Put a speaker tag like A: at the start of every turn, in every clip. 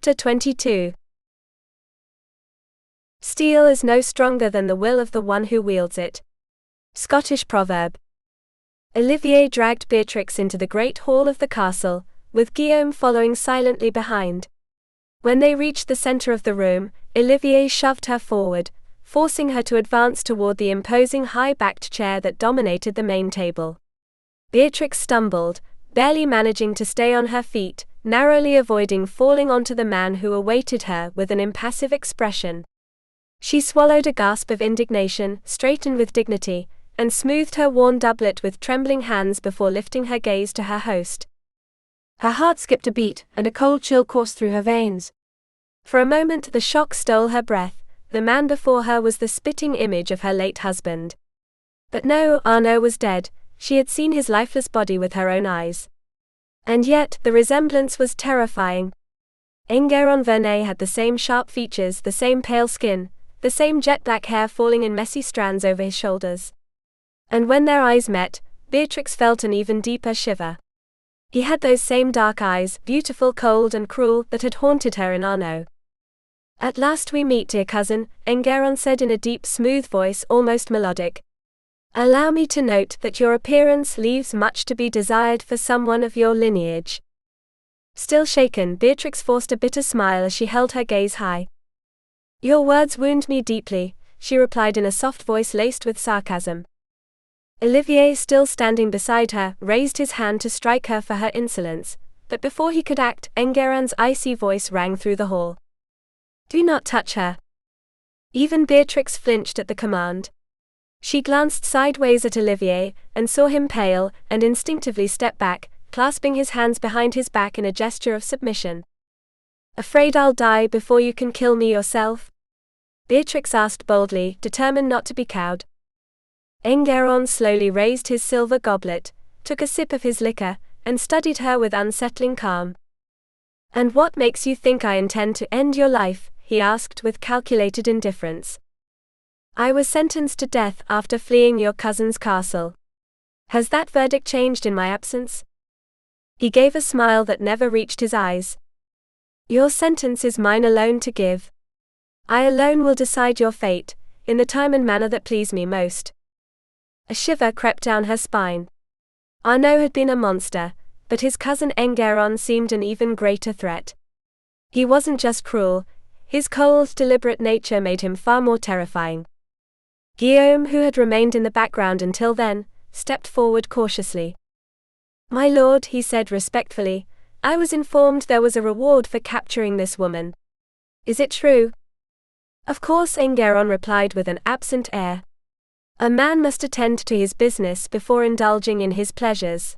A: Chapter 22. Steel is no stronger than the will of the one who wields it. Scottish proverb. Olivier dragged Beatrix into the great hall of the castle, with Guillaume following silently behind. When they reached the center of the room, Olivier shoved her forward, forcing her to advance toward the imposing high-backed chair that dominated the main table. Beatrix stumbled, barely managing to stay on her feet, narrowly avoiding falling onto the man who awaited her with an impassive expression. She swallowed a gasp of indignation, straightened with dignity, and smoothed her worn doublet with trembling hands before lifting her gaze to her host. Her heart skipped a beat, and a cold chill coursed through her veins. For a moment the shock stole her breath. The man before her was the spitting image of her late husband. But no, Arnaud was dead. She had seen his lifeless body with her own eyes. And yet, the resemblance was terrifying. Bertrand Verneuil had the same sharp features, the same pale skin, the same jet-black hair falling in messy strands over his shoulders. And when their eyes met, Beatrix felt an even deeper shiver. He had those same dark eyes, beautiful, cold and cruel, that had haunted her in Arnaud. "At last we meet, dear cousin," Bertrand said in a deep, smooth voice, almost melodic. "Allow me to note that your appearance leaves much to be desired for someone of your lineage." Still shaken, Beatrix forced a bitter smile as she held her gaze high. "Your words wound me deeply," she replied in a soft voice laced with sarcasm. Olivier, still standing beside her, raised his hand to strike her for her insolence, but before he could act, Bertrand's icy voice rang through the hall. "Do not touch her." Even Beatrix flinched at the command. She glanced sideways at Olivier, and saw him pale, and instinctively stepped back, clasping his hands behind his back in a gesture of submission. "Afraid I'll die before you can kill me yourself?" Beatrix asked boldly, determined not to be cowed. Bertrand slowly raised his silver goblet, took a sip of his liquor, and studied her with unsettling calm. "And what makes you think I intend to end your life?" he asked with calculated indifference. "I was sentenced to death after fleeing your cousin's castle. Has that verdict changed in my absence?" He gave a smile that never reached his eyes. "Your sentence is mine alone to give. I alone will decide your fate, in the time and manner that please me most." A shiver crept down her spine. Arnaud had been a monster, but his cousin Bertrand seemed an even greater threat. He wasn't just cruel, his cold, deliberate nature made him far more terrifying. Guillaume, who had remained in the background until then, stepped forward cautiously. "My lord," he said respectfully, "I was informed there was a reward for capturing this woman. Is it true?" "Of course," Bertrand replied with an absent air. "A man must attend to his business before indulging in his pleasures."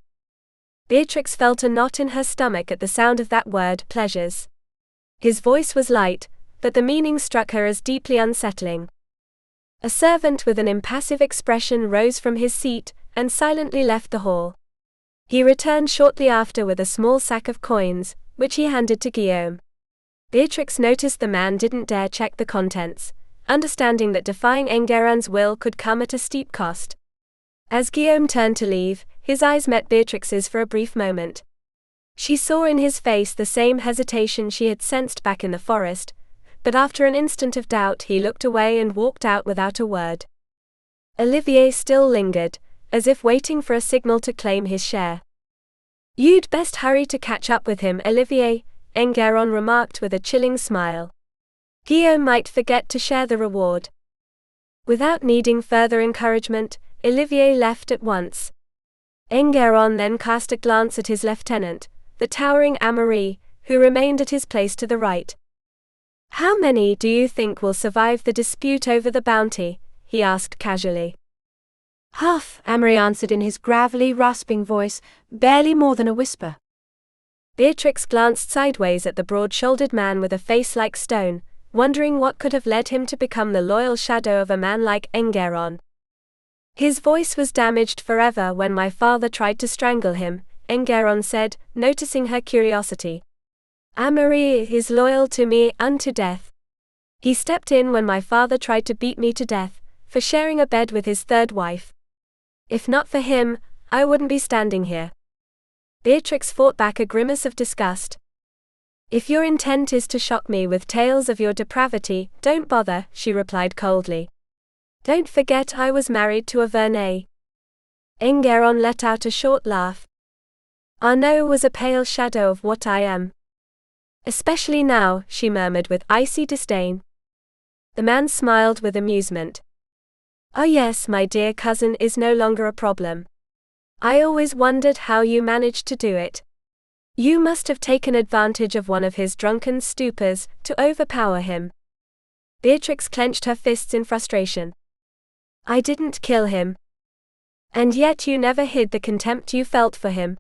A: Beatrix felt a knot in her stomach at the sound of that word, pleasures. His voice was light, but the meaning struck her as deeply unsettling. A servant with an impassive expression rose from his seat, and silently left the hall. He returned shortly after with a small sack of coins, which he handed to Guillaume. Beatrix noticed the man didn't dare check the contents, understanding that defying Bertrand's will could come at a steep cost. As Guillaume turned to leave, his eyes met Beatrix's for a brief moment. She saw in his face the same hesitation she had sensed back in the forest, but after an instant of doubt he looked away and walked out without a word. Olivier still lingered, as if waiting for a signal to claim his share. "You'd best hurry to catch up with him, Olivier," Bertrand remarked with a chilling smile. "Guillaume might forget to share the reward." Without needing further encouragement, Olivier left at once. Bertrand then cast a glance at his lieutenant, the towering Amaury, who remained at his place to the right. "How many do you think will survive the dispute over the bounty?" he asked casually.
B: "Half," Amaury answered in his gravelly, rasping voice, barely more than a whisper.
A: Beatrix glanced sideways at the broad-shouldered man with a face like stone, wondering what could have led him to become the loyal shadow of a man like Bertrand. "His voice was damaged forever when my father tried to strangle him," Bertrand said, noticing her curiosity. "Amaury is loyal to me unto death. He stepped in when my father tried to beat me to death, for sharing a bed with his third wife. If not for him, I wouldn't be standing here." Beatrix fought back a grimace of disgust. If your intent is to shock me with tales of your depravity, don't bother, she replied coldly. Don't forget I was married to a Verneuil. Enguerrand let out a short laugh. Arnaud was a pale shadow of what I am. Especially now, she murmured with icy disdain. The man smiled with amusement. Oh yes, my dear cousin is no longer a problem. I always wondered how you managed to do it. You must have taken advantage of one of his drunken stupors to overpower him. Beatrix clenched her fists in frustration. I didn't kill him. And yet you never hid the contempt you felt for him.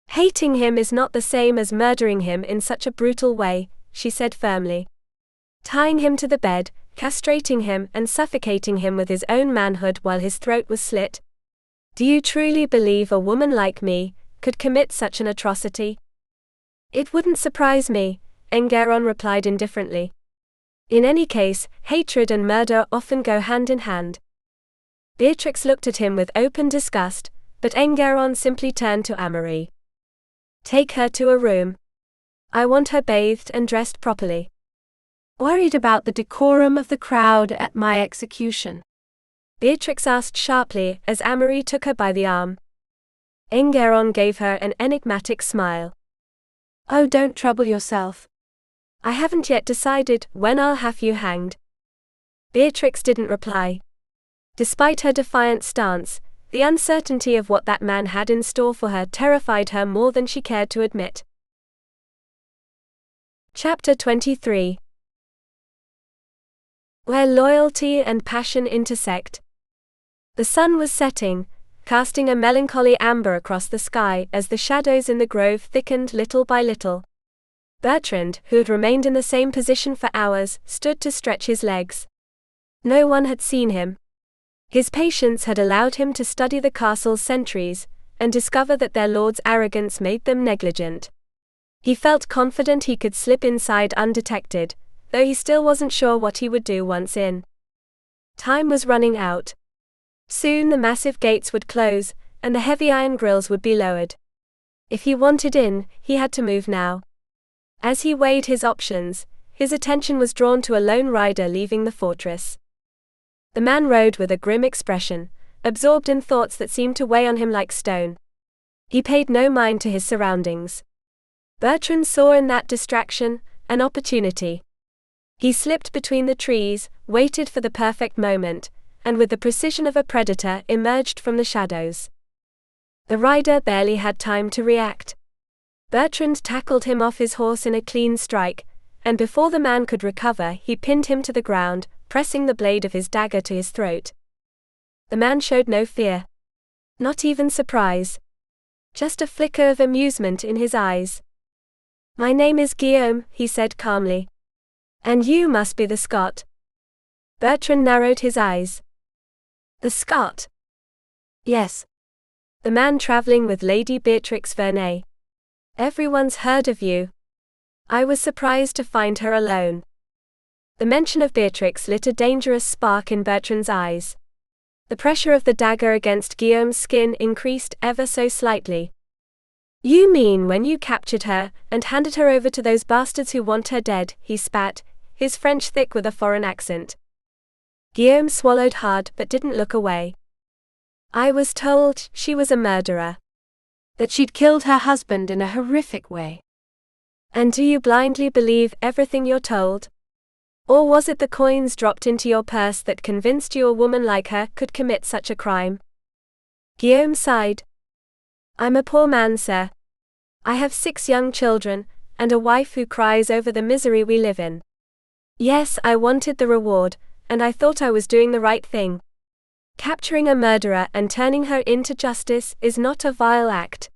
A: Hating him is not the same as murdering him in such a brutal way, she said firmly. Tying him to the bed, castrating him and suffocating him with his own manhood while his throat was slit. Do you truly believe a woman like me could commit such an atrocity? It wouldn't surprise me, Enguerrand replied indifferently. In any case, hatred and murder often go hand in hand. Beatrix looked at him with open disgust, but Enguerrand simply turned to Amory. Take her to a room. I want her bathed and dressed properly.
B: Worried about the decorum of the crowd at my execution?
A: Beatrix asked sharply as Amory took her by the arm. Enguerrand gave her an enigmatic smile.
B: Oh, don't trouble yourself.
A: I haven't yet decided when I'll have you hanged. Beatrix didn't reply. Despite her defiant stance, the uncertainty of what that man had in store for her terrified her more than she cared to admit. Chapter 23. Where loyalty and passion intersect. The sun was setting, casting a melancholy amber across the sky as the shadows in the grove thickened little by little. Bertrand, who had remained in the same position for hours, stood to stretch his legs. No one had seen him. His patience had allowed him to study the castle's sentries, and discover that their lord's arrogance made them negligent. He felt confident he could slip inside undetected, though he still wasn't sure what he would do once in. Time was running out. Soon the massive gates would close, and the heavy iron grills would be lowered. If he wanted in, he had to move now. As he weighed his options, his attention was drawn to a lone rider leaving the fortress. The man rode with a grim expression, absorbed in thoughts that seemed to weigh on him like stone. He paid no mind to his surroundings. Bertrand saw in that distraction an opportunity. He slipped between the trees, waited for the perfect moment, and with the precision of a predator emerged from the shadows. The rider barely had time to react. Bertrand tackled him off his horse in a clean strike, and before the man could recover he pinned him to the ground, pressing the blade of his dagger to his throat. The man showed no fear. Not even surprise. Just a flicker of amusement in his eyes. My name is Guillaume, he said calmly. And you must be the Scot. Bertrand narrowed his eyes. The Scot?
B: Yes.
A: The man traveling with Lady Beatrix Verneuil. Everyone's heard of you. I was surprised to find her alone. The mention of Beatrix lit a dangerous spark in Bertrand's eyes. The pressure of the dagger against Guillaume's skin increased ever so slightly. You mean when you captured her and handed her over to those bastards who want her dead, he spat, his French thick with a foreign accent. Guillaume swallowed hard but didn't look away. I was told she was a murderer.
B: That she'd killed her husband in a horrific way.
A: And do you blindly believe everything you're told? Or was it the coins dropped into your purse that convinced you a woman like her could commit such a crime? Guillaume sighed. I'm a poor man, sir. I have 6 young children, and a wife who cries over the misery we live in. Yes, I wanted the reward, and I thought I was doing the right thing. Capturing a murderer and turning her into justice is not a vile act.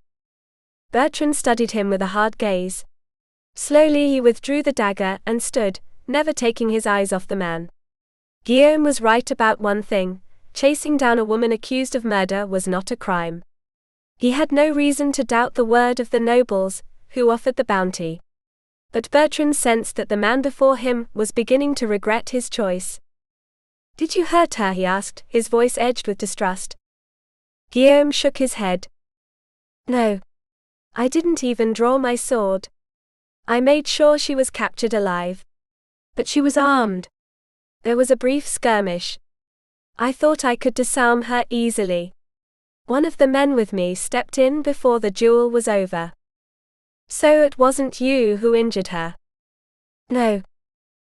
A: Bertrand studied him with a hard gaze. Slowly he withdrew the dagger and stood, never taking his eyes off the man. Guillaume was right about one thing: chasing down a woman accused of murder was not a crime. He had no reason to doubt the word of the nobles, who offered the bounty. But Bertrand sensed that the man before him was beginning to regret his choice. Did you hurt her? He asked, his voice edged with distrust. Guillaume shook his head. No. I didn't even draw my sword. I made sure she was captured alive.
B: But she was armed.
A: There was a brief skirmish. I thought I could disarm her easily. One of the men with me stepped in before the duel was over.
B: So it wasn't you who injured her?
A: No.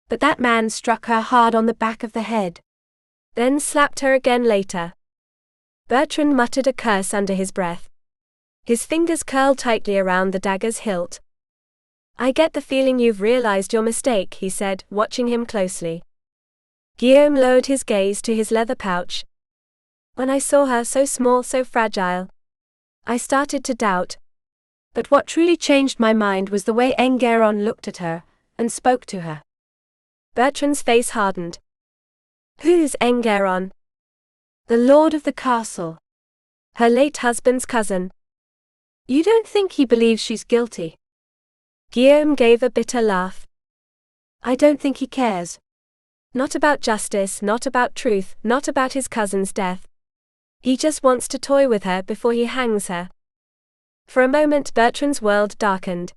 B: But that man struck her hard on the back of the head.
A: Then slapped her again later. Bertrand muttered a curse under his breath. His fingers curled tightly around the dagger's hilt. I get the feeling you've realized your mistake, he said, watching him closely. Guillaume lowered his gaze to his leather pouch. When I saw her so small, so fragile, I started to doubt.
B: But what truly changed my mind was the way Enguerrand looked at her and spoke to her.
A: Bertrand's face hardened. Who's Enguerrand?
B: The lord of the castle.
A: Her late husband's cousin.
B: You don't think he believes she's guilty?
A: Guillaume gave a bitter laugh.
B: I don't think he cares.
A: Not about justice, not about truth, not about his cousin's death. He just wants to toy with her before he hangs her. For a moment Bertrand's world darkened.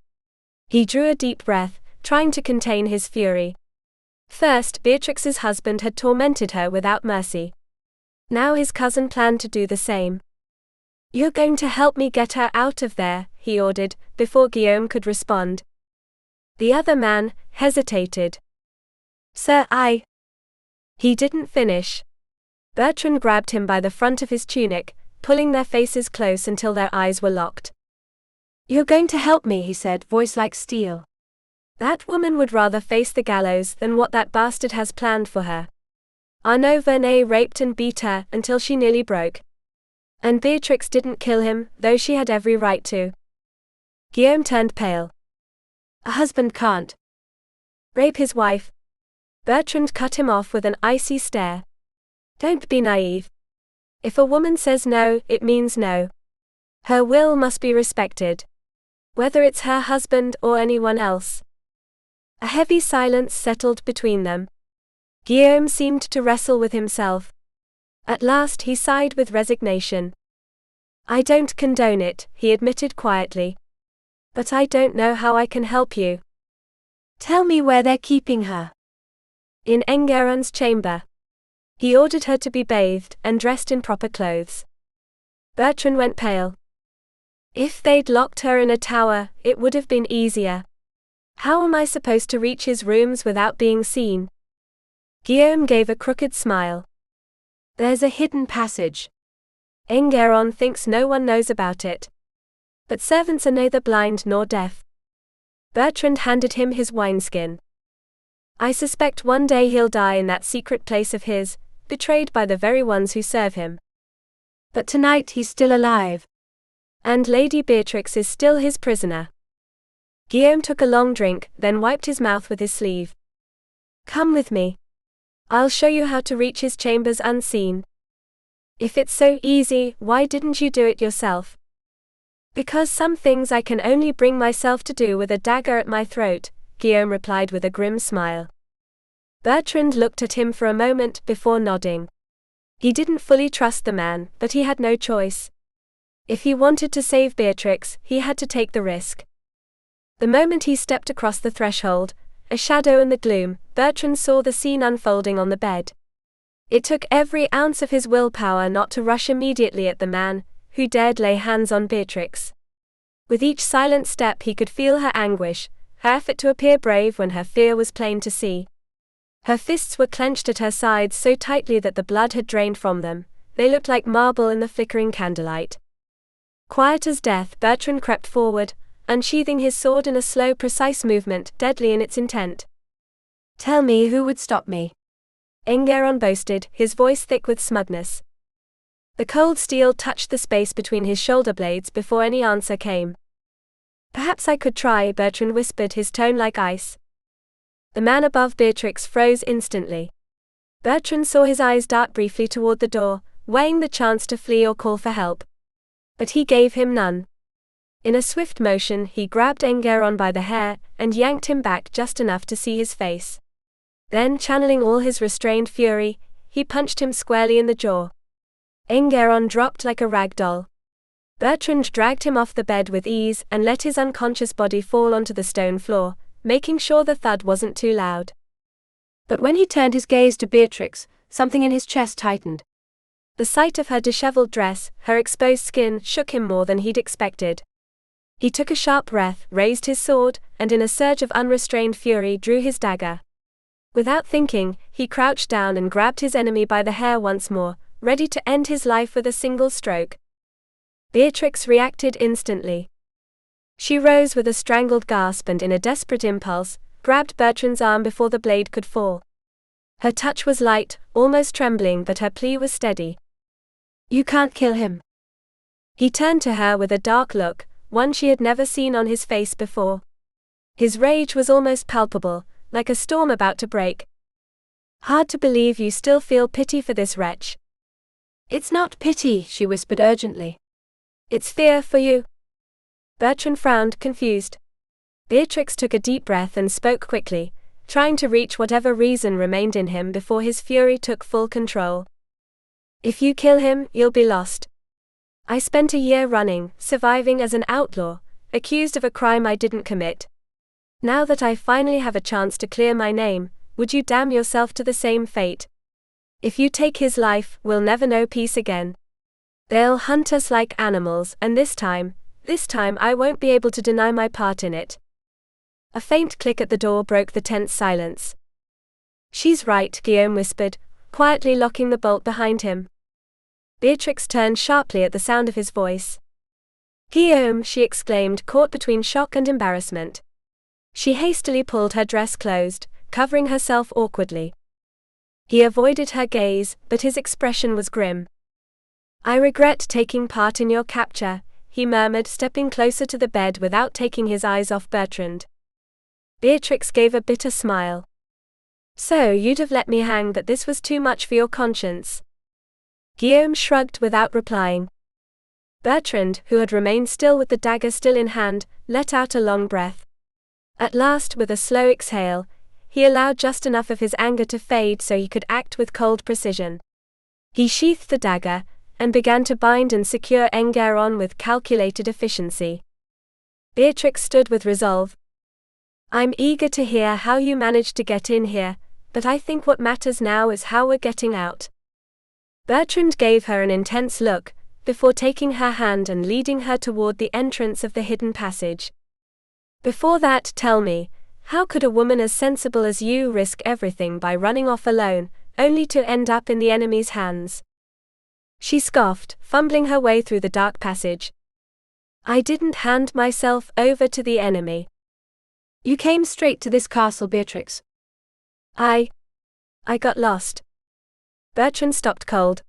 A: He drew a deep breath, trying to contain his fury. First, Beatrix's husband had tormented her without mercy. Now his cousin planned to do the same. You're going to help me get her out of there, he ordered, before Guillaume could respond. The other man hesitated. Sir, He didn't finish. Bertrand grabbed him by the front of his tunic, pulling their faces close until their eyes were locked.
B: You're going to help me, he said, voice like steel.
A: That woman would rather face the gallows than what that bastard has planned for her. Anya Verneuil raped and beat her until she nearly broke. And Beatrix didn't kill him, though she had every right to. Guillaume turned pale.
B: A husband can't
A: rape his wife. Bertrand cut him off with an icy stare. Don't be naive. If a woman says no, it means no. Her will must be respected. Whether it's her husband or anyone else. A heavy silence settled between them. Guillaume seemed to wrestle with himself. At last he sighed with resignation. I don't condone it, he admitted quietly. But I don't know how I can help you.
B: Tell me where they're keeping her.
A: In Enguerrand's chamber. He ordered her to be bathed and dressed in proper clothes. Bertrand went pale. If they'd locked her in a tower, it would have been easier. How am I supposed to reach his rooms without being seen? Guillaume gave a crooked smile.
B: There's a hidden passage.
A: Enguerrand thinks no one knows about it. But servants are neither blind nor deaf. Bertrand handed him his wineskin. I suspect one day he'll die in that secret place of his, betrayed by the very ones who serve him.
B: But tonight he's still alive.
A: And Lady Beatrix is still his prisoner. Guillaume took a long drink, then wiped his mouth with his sleeve. Come with me. I'll show you how to reach his chambers unseen. If it's so easy, why didn't you do it yourself? Because some things I can only bring myself to do with a dagger at my throat, Guillaume replied with a grim smile. Bertrand looked at him for a moment before nodding. He didn't fully trust the man, but he had no choice. If he wanted to save Beatrix, he had to take the risk. The moment he stepped across the threshold, a shadow in the gloom, Bertrand saw the scene unfolding on the bed. It took every ounce of his willpower not to rush immediately at the man who dared lay hands on Beatrix. With each silent step he could feel her anguish, her effort to appear brave when her fear was plain to see. Her fists were clenched at her sides so tightly that the blood had drained from them. They looked like marble in the flickering candlelight. Quiet as death, Bertrand crept forward, unsheathing his sword in a slow, precise movement, deadly in its intent.
B: Tell me who would stop me,
A: Enguerrand boasted, his voice thick with smugness. The cold steel touched the space between his shoulder blades before any answer came. Perhaps I could try, Bertrand whispered, his tone like ice. The man above Beatrix froze instantly. Bertrand saw his eyes dart briefly toward the door, weighing the chance to flee or call for help. But he gave him none. In a swift motion, he grabbed Enguerrand by the hair and yanked him back just enough to see his face. Then, channeling all his restrained fury, he punched him squarely in the jaw. Enguerrand dropped like a rag doll. Bertrand dragged him off the bed with ease and let his unconscious body fall onto the stone floor, making sure the thud wasn't too loud.
B: But when he turned his gaze to Beatrix, something in his chest tightened.
A: The sight of her disheveled dress, her exposed skin, shook him more than he'd expected. He took a sharp breath, raised his sword, and in a surge of unrestrained fury drew his dagger. Without thinking, he crouched down and grabbed his enemy by the hair once more, ready to end his life with a single stroke. Beatrix reacted instantly. She rose with a strangled gasp and in a desperate impulse, grabbed Bertrand's arm before the blade could fall. Her touch was light, almost trembling, but her plea was steady.
B: "You can't kill him."
A: He turned to her with a dark look, one she had never seen on his face before. His rage was almost palpable, like a storm about to break. "Hard to believe you still feel pity for this wretch."
B: "It's not pity," she whispered urgently.
A: "It's fear for you." Bertrand frowned, confused. Beatrix took a deep breath and spoke quickly, trying to reach whatever reason remained in him before his fury took full control. "If you kill him, you'll be lost. I spent a year running, surviving as an outlaw, accused of a crime I didn't commit. Now that I finally have a chance to clear my name, would you damn yourself to the same fate? If you take his life, we'll never know peace again. They'll hunt us like animals, and this time I won't be able to deny my part in it." A faint click at the door broke the tense silence. "She's right," Guillaume whispered, quietly locking the bolt behind him. Beatrix turned sharply at the sound of his voice. "Guillaume," she exclaimed, caught between shock and embarrassment. She hastily pulled her dress closed, covering herself awkwardly. He avoided her gaze, but his expression was grim. "I regret taking part in your capture," he murmured, stepping closer to the bed without taking his eyes off Bertrand. Beatrix gave a bitter smile. "So you'd have let me hang, but this was too much for your conscience?" Guillaume shrugged without replying. Bertrand, who had remained still with the dagger still in hand, let out a long breath. At last, with a slow exhale, he allowed just enough of his anger to fade so he could act with cold precision. He sheathed the dagger, and began to bind and secure Enguerrand with calculated efficiency. Beatrix stood with resolve. "I'm eager to hear how you managed to get in here, but I think what matters now is how we're getting out." Bertrand gave her an intense look, before taking her hand and leading her toward the entrance of the hidden passage. "Before that, tell me, how could a woman as sensible as you risk everything by running off alone, only to end up in the enemy's hands?" She scoffed, fumbling her way through the dark passage. "I didn't hand myself over to the enemy."
B: "You came straight to this castle, Beatrix."
A: I got lost." Bertrand stopped cold.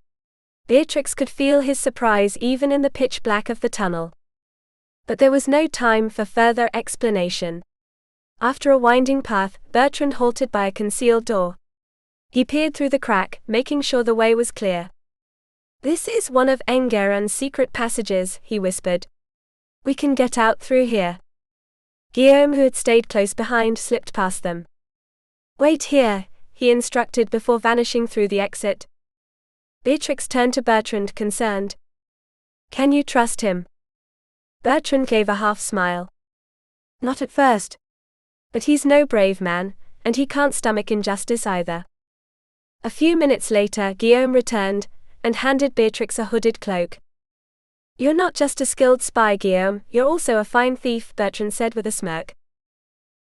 A: Beatrix could feel his surprise even in the pitch black of the tunnel. But there was no time for further explanation. After a winding path, Bertrand halted by a concealed door. He peered through the crack, making sure the way was clear. "This is one of Enguerrand's secret passages," he whispered. "We can get out through here." Guillaume, who had stayed close behind, slipped past them. "Wait here," he instructed before vanishing through the exit. Beatrix turned to Bertrand, concerned. "Can you trust him?" Bertrand gave a half smile.
B: "Not at first.
A: But he's no brave man, and he can't stomach injustice either." A few minutes later, Guillaume returned, and handed Beatrix a hooded cloak. "You're not just a skilled spy, Guillaume, you're also a fine thief," Bertrand said with a smirk.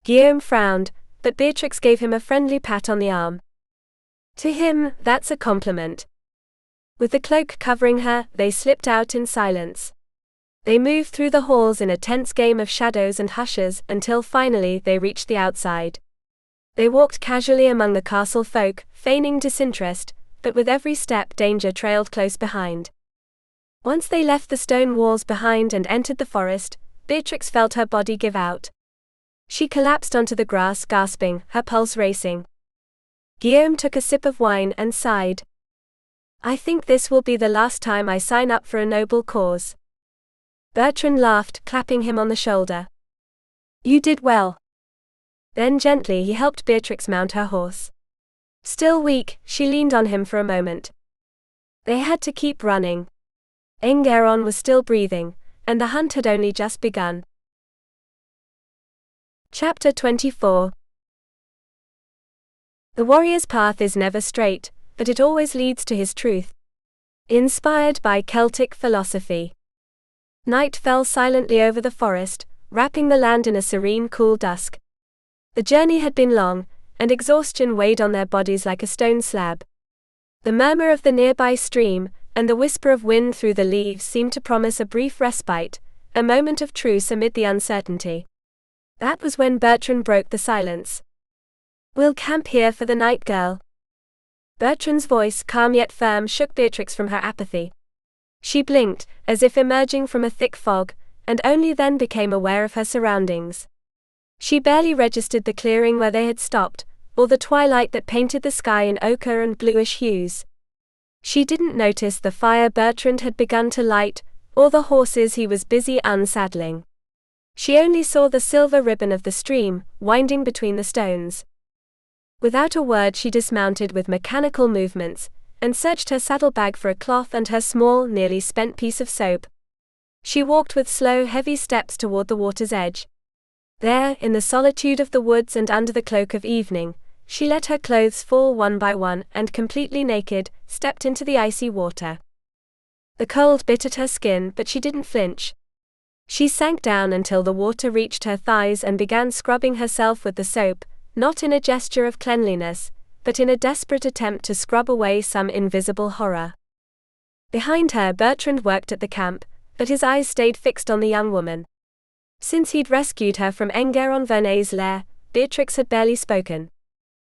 A: Guillaume frowned, but Beatrix gave him a friendly pat on the arm. To him, that's a compliment. With the cloak covering her, they slipped out in silence. They moved through the halls in a tense game of shadows and hushes until finally they reached the outside. They walked casually among the castle folk, feigning disinterest, but with every step danger trailed close behind. Once they left the stone walls behind and entered the forest, Beatrix felt her body give out. She collapsed onto the grass, gasping, her pulse racing. Guillaume took a sip of wine and sighed. "I think this will be the last time I sign up for a noble cause." Bertrand laughed, clapping him on the shoulder. "You did well." Then gently he helped Beatrix mount her horse. Still weak, she leaned on him for a moment. They had to keep running. Enguerrand was still breathing, and the hunt had only just begun. Chapter 24. The warrior's path is never straight, but it always leads to his truth. Inspired by Celtic philosophy. Night fell silently over the forest, wrapping the land in a serene, cool dusk. The journey had been long, and exhaustion weighed on their bodies like a stone slab. The murmur of the nearby stream, and the whisper of wind through the leaves seemed to promise a brief respite, a moment of truce amid the uncertainty. That was when Bertrand broke the silence. "We'll camp here for the night, girl." Bertrand's voice, calm yet firm, shook Beatrix from her apathy. She blinked, as if emerging from a thick fog, and only then became aware of her surroundings. She barely registered the clearing where they had stopped, or the twilight that painted the sky in ochre and bluish hues. She didn't notice the fire Bertrand had begun to light, or the horses he was busy unsaddling. She only saw the silver ribbon of the stream, winding between the stones. Without a word she dismounted with mechanical movements, and searched her saddlebag for a cloth and her small, nearly spent piece of soap. She walked with slow, heavy steps toward the water's edge. There, in the solitude of the woods and under the cloak of evening, she let her clothes fall one by one and, completely naked, stepped into the icy water. The cold bit at her skin, but she didn't flinch. She sank down until the water reached her thighs and began scrubbing herself with the soap, not in a gesture of cleanliness, but in a desperate attempt to scrub away some invisible horror. Behind her, Bertrand worked at the camp, but his eyes stayed fixed on the young woman. Since he'd rescued her from Verneuil's lair, Beatrix had barely spoken.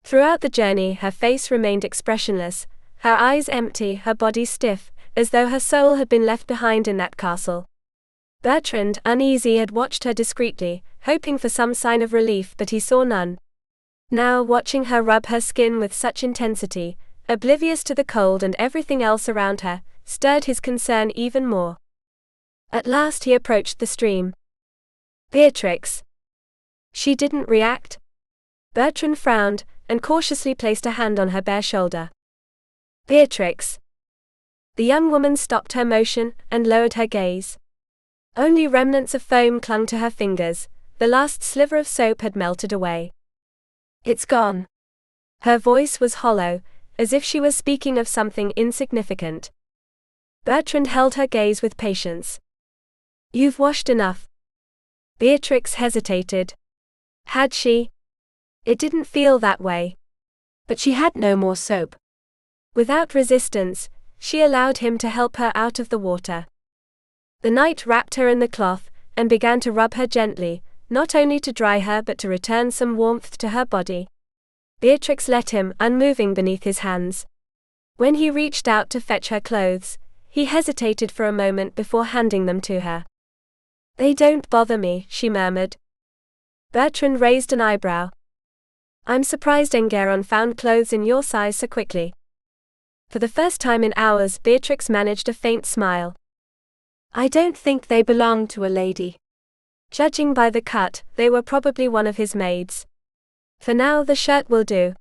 A: Throughout the journey, her face remained expressionless, her eyes empty, her body stiff, as though her soul had been left behind in that castle. Bertrand, uneasy, had watched her discreetly, hoping for some sign of relief, but he saw none. Now, watching her rub her skin with such intensity, oblivious to the cold and everything else around her, stirred his concern even more. At last he approached the stream. "Beatrix." She didn't react. Bertrand frowned, and cautiously placed a hand on her bare shoulder. "Beatrix." The young woman stopped her motion, and lowered her gaze. Only remnants of foam clung to her fingers, the last sliver of soap had melted away. "It's gone." Her voice was hollow, as if she was speaking of something insignificant. Bertrand held her gaze with patience. "You've washed enough." Beatrix hesitated. Had she? It didn't feel that way. But she had no more soap. Without resistance, she allowed him to help her out of the water. The knight wrapped her in the cloth, and began to rub her gently, not only to dry her but to return some warmth to her body. Beatrix let him, unmoving beneath his hands. When he reached out to fetch her clothes, he hesitated for a moment before handing them to her. "They don't bother me," she murmured. Bertrand raised an eyebrow. "I'm surprised Enguerrand found clothes in your size so quickly." For the first time in hours, Beatrix managed a faint smile. "I don't think they belong to a lady. Judging by the cut, they were probably one of his maids. For now, the shirt will do."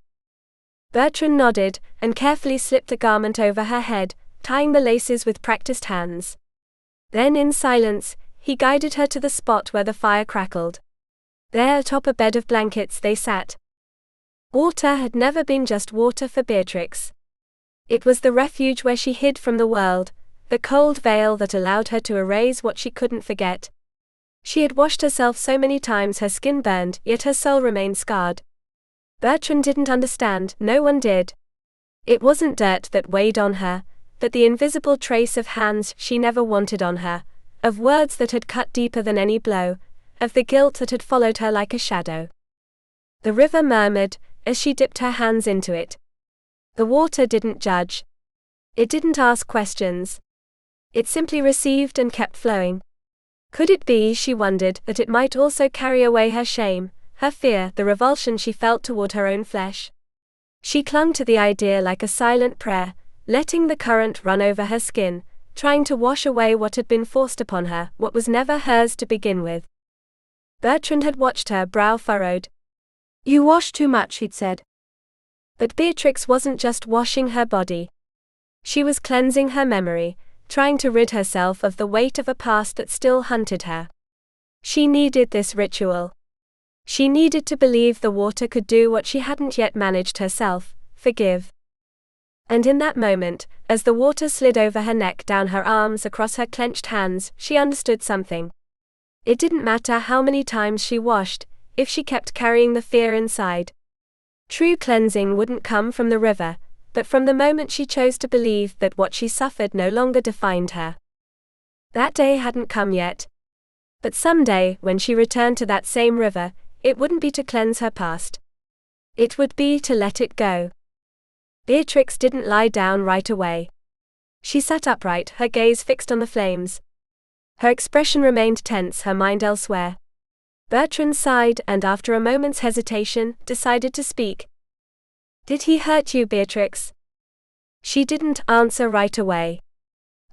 A: Bertrand nodded, and carefully slipped the garment over her head, tying the laces with practiced hands. Then, in silence, he guided her to the spot where the fire crackled. There, atop a bed of blankets, they sat. Water had never been just water for Beatrix. It was the refuge where she hid from the world, the cold veil that allowed her to erase what she couldn't forget. She had washed herself so many times her skin burned, yet her soul remained scarred. Bertrand didn't understand, no one did. It wasn't dirt that weighed on her, but the invisible trace of hands she never wanted on her, of words that had cut deeper than any blow, of the guilt that had followed her like a shadow. The river murmured, as she dipped her hands into it. The water didn't judge. It didn't ask questions. It simply received and kept flowing. Could it be, she wondered, that it might also carry away her shame, her fear, the revulsion she felt toward her own flesh? She clung to the idea like a silent prayer, letting the current run over her skin, trying to wash away what had been forced upon her, what was never hers to begin with. Bertrand had watched her, brow furrowed. "You wash too much," he'd said. But Beatrix wasn't just washing her body. She was cleansing her memory, trying to rid herself of the weight of a past that still hunted her. She needed this ritual. She needed to believe the water could do what she hadn't yet managed herself: forgive. And in that moment, as the water slid over her neck, down her arms, across her clenched hands, she understood something. It didn't matter how many times she washed, if she kept carrying the fear inside. True cleansing wouldn't come from the river, but from the moment she chose to believe that what she suffered no longer defined her. That day hadn't come yet. But someday, when she returned to that same river, it wouldn't be to cleanse her past. It would be to let it go. Beatrix didn't lie down right away. She sat upright, her gaze fixed on the flames. Her expression remained tense, her mind elsewhere. Bertrand sighed and, after a moment's hesitation, decided to speak. "Did he hurt you, Beatrix?" She didn't answer right away.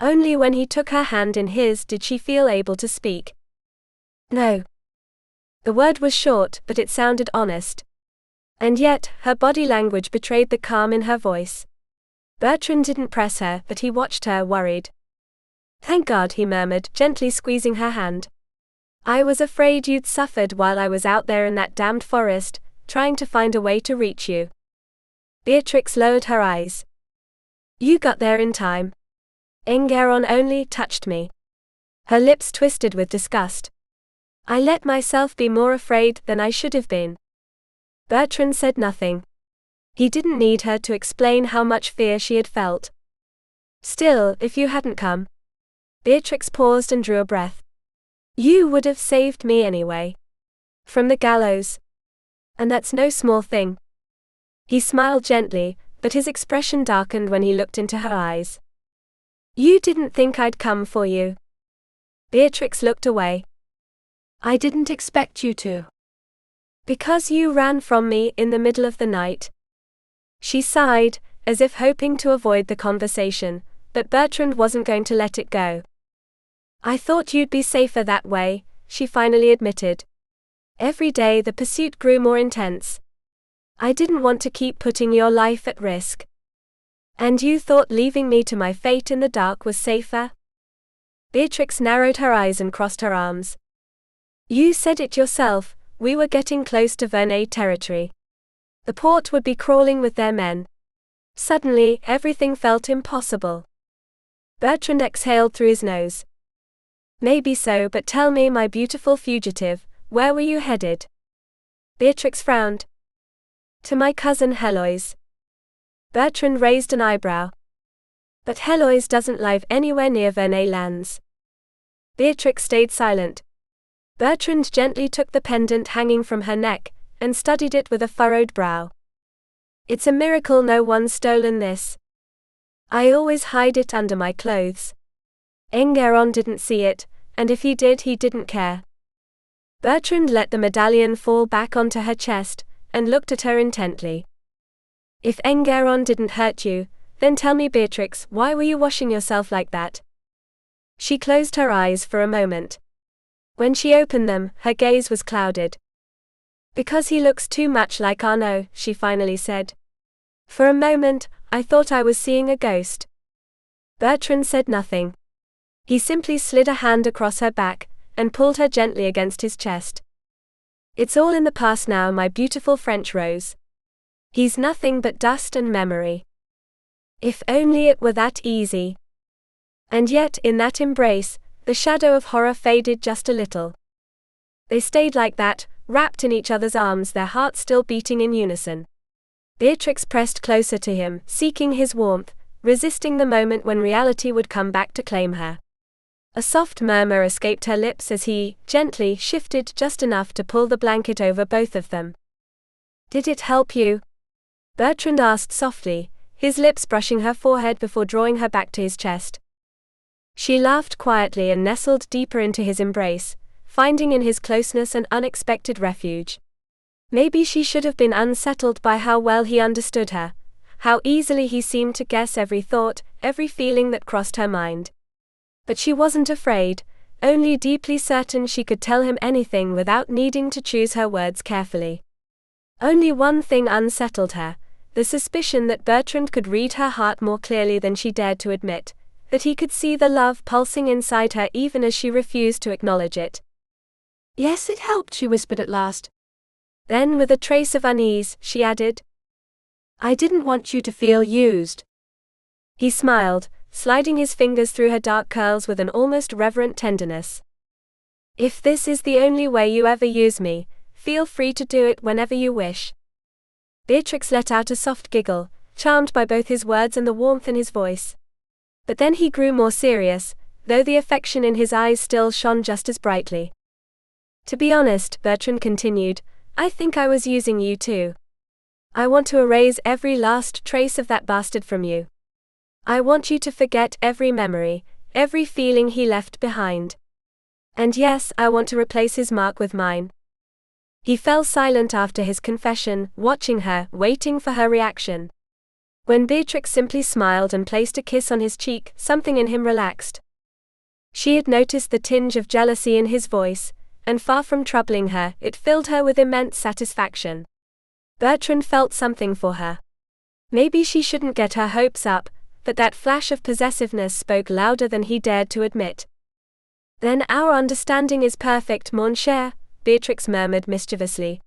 A: Only when he took her hand in his did she feel able to speak. "No." The word was short, but it sounded honest. And yet, her body language betrayed the calm in her voice. Bertrand didn't press her, but he watched her, worried. "Thank God," he murmured, gently squeezing her hand. "I was afraid you'd suffered while I was out there in that damned forest, trying to find a way to reach you." Beatrix lowered her eyes. "You got there in time. Enguerrand only touched me." Her lips twisted with disgust. "I let myself be more afraid than I should have been." Bertrand said nothing. He didn't need her to explain how much fear she had felt. "Still, if you hadn't come..." Beatrix paused and drew a breath. "You would have saved me anyway. From the gallows. And that's no small thing." He smiled gently, but his expression darkened when he looked into her eyes. "You didn't think I'd come for you." Beatrix looked away. "I didn't expect you to." "Because you ran from me in the middle of the night." She sighed, as if hoping to avoid the conversation, but Bertrand wasn't going to let it go. "I thought you'd be safer that way," she finally admitted. "Every day the pursuit grew more intense. I didn't want to keep putting your life at risk." "And you thought leaving me to my fate in the dark was safer?" Beatrix narrowed her eyes and crossed her arms. "You said it yourself, we were getting close to Verneuil territory. The port would be crawling with their men. Suddenly, everything felt impossible." Bertrand exhaled through his nose. "Maybe so, but tell me, my beautiful fugitive, where were you headed?" Beatrix frowned. "To my cousin Heloise." Bertrand raised an eyebrow. "But Heloise doesn't live anywhere near Verneuil lands." Beatrix stayed silent. Bertrand gently took the pendant hanging from her neck, and studied it with a furrowed brow. "It's a miracle no one's stolen this. I always hide it under my clothes. Enguerrand didn't see it, and if he did, he didn't care." Bertrand let the medallion fall back onto her chest, and looked at her intently. "If Enguerrand didn't hurt you, then tell me, Beatrix, why were you washing yourself like that?" She closed her eyes for a moment. When she opened them, her gaze was clouded. "Because he looks too much like Arnaud," she finally said. "For a moment, I thought I was seeing a ghost." Bertrand said nothing. He simply slid a hand across her back, and pulled her gently against his chest. "It's all in the past now, my beautiful French rose. He's nothing but dust and memory. If only it were that easy." And yet, in that embrace, the shadow of horror faded just a little. They stayed like that, wrapped in each other's arms, their hearts still beating in unison. Beatrix pressed closer to him, seeking his warmth, resisting the moment when reality would come back to claim her. A soft murmur escaped her lips as he, gently, shifted just enough to pull the blanket over both of them. "Did it help you?" Bertrand asked softly, his lips brushing her forehead before drawing her back to his chest. She laughed quietly and nestled deeper into his embrace, finding in his closeness an unexpected refuge. Maybe she should have been unsettled by how well he understood her, how easily he seemed to guess every thought, every feeling that crossed her mind. But she wasn't afraid, only deeply certain she could tell him anything without needing to choose her words carefully. Only one thing unsettled her, the suspicion that Bertrand could read her heart more clearly than she dared to admit, that he could see the love pulsing inside her even as she refused to acknowledge it.
B: Yes, it helped, she whispered at last.
A: Then, with a trace of unease, she added,
B: I didn't want you to feel used.
A: He smiled, sliding his fingers through her dark curls with an almost reverent tenderness. If this is the only way you ever use me, feel free to do it whenever you wish. Beatrix let out a soft giggle, charmed by both his words and the warmth in his voice. But then he grew more serious, though the affection in his eyes still shone just as brightly. To be honest, Bertrand continued, I think I was using you too. I want to erase every last trace of that bastard from you. I want you to forget every memory, every feeling he left behind. And yes, I want to replace his mark with mine. He fell silent after his confession, watching her, waiting for her reaction. When Beatrix simply smiled and placed a kiss on his cheek, something in him relaxed. She had noticed the tinge of jealousy in his voice, and far from troubling her, it filled her with immense satisfaction. Bertrand felt something for her. Maybe she shouldn't get her hopes up, but that flash of possessiveness spoke louder than he dared to admit. Then our understanding is perfect, mon cher, Beatrix murmured mischievously.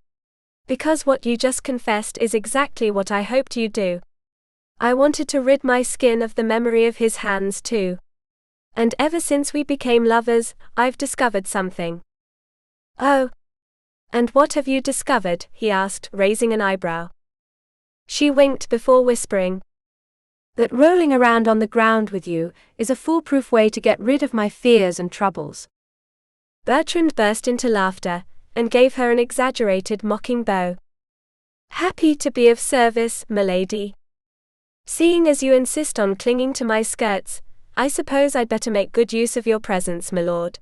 A: Because what you just confessed is exactly what I hoped you'd do. I wanted to rid my skin of the memory of his hands too. And ever since we became lovers, I've discovered something. Oh. And what have you discovered? He asked, raising an eyebrow. She winked before whispering, that rolling around on the ground with you is a foolproof way to get rid of my fears and troubles. Bertrand burst into laughter, and gave her an exaggerated mocking bow. Happy to be of service, milady. Seeing as you insist on clinging to my skirts, I suppose I'd better make good use of your presence, my lord.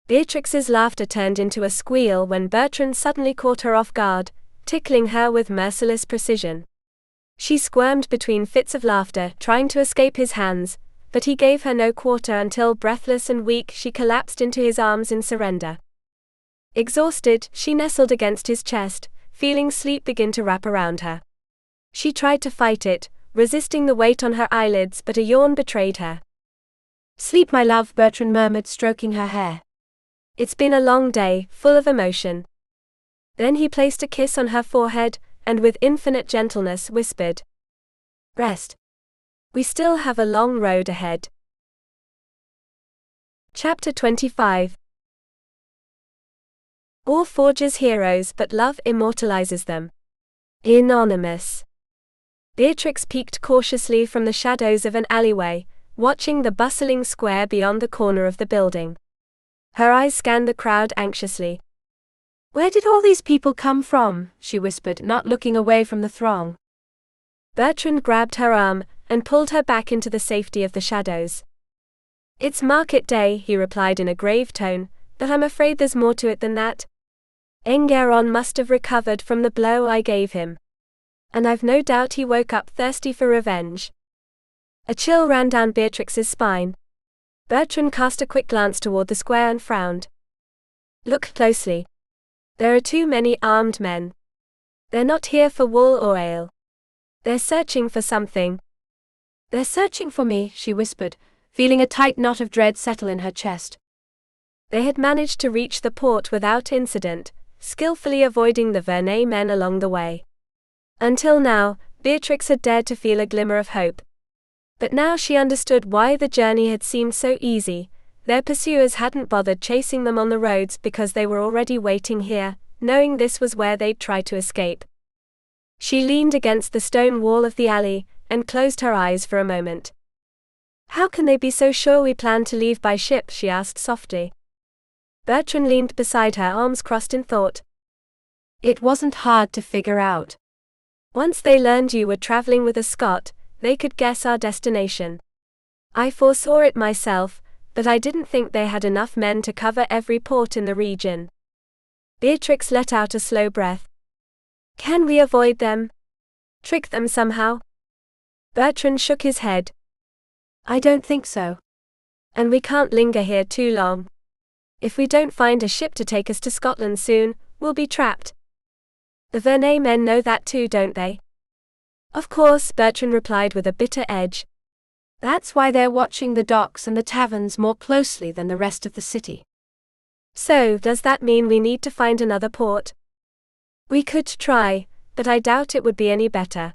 A: Beatrix's laughter turned into a squeal when Bertrand suddenly caught her off guard, tickling her with merciless precision. She squirmed between fits of laughter, trying to escape his hands, but he gave her no quarter until, breathless and weak, she collapsed into his arms in surrender. Exhausted, she nestled against his chest, feeling sleep begin to wrap around her. She tried to fight it, resisting the weight on her eyelids, but a yawn betrayed her. Sleep, my love, Bertrand murmured, stroking her hair. It's been a long day, full of emotion. Then he placed a kiss on her forehead, and with infinite gentleness whispered, Rest. We still have a long road ahead. Chapter 25. All forges heroes, but love immortalizes them. Anonymous. Beatrix peeked cautiously from the shadows of an alleyway, watching the bustling square beyond the corner of the building. Her eyes scanned the crowd anxiously. Where did all these people come from? She whispered, not looking away from the throng. Bertrand grabbed her arm, and pulled her back into the safety of the shadows. It's market day, he replied in a grave tone, but I'm afraid there's more to it than that. Enguerrand must have recovered from the blow I gave him. And I've no doubt he woke up thirsty for revenge. A chill ran down Beatrix's spine. Bertrand cast a quick glance toward the square and frowned. Look closely. There are too many armed men. They're not here for wool or ale. They're searching for something. They're searching for me, she whispered, feeling a tight knot of dread settle in her chest. They had managed to reach the port without incident, skillfully avoiding the Verneuil men along the way. Until now, Beatrix had dared to feel a glimmer of hope. But now she understood why the journey had seemed so easy. Their pursuers hadn't bothered chasing them on the roads because they were already waiting here, knowing this was where they'd try to escape. She leaned against the stone wall of the alley, and closed her eyes for a moment. How can they be so sure we plan to leave by ship? She asked softly. Bertrand leaned beside her, arms crossed in thought. It wasn't hard to figure out. Once they learned you were traveling with a Scot, they could guess our destination. I foresaw it myself, but I didn't think they had enough men to cover every port in the region. Beatrix let out a slow breath. Can we avoid them? Trick them somehow? Bertrand shook his head. I don't think so. And we can't linger here too long. If we don't find a ship to take us to Scotland soon, we'll be trapped. The Verneuil men know that too, don't they? Of course, Bertrand replied with a bitter edge.
B: That's why they're watching the docks and the taverns more closely than the rest of the city.
A: So, does that mean we need to find another port? We could try, but I doubt it would be any better.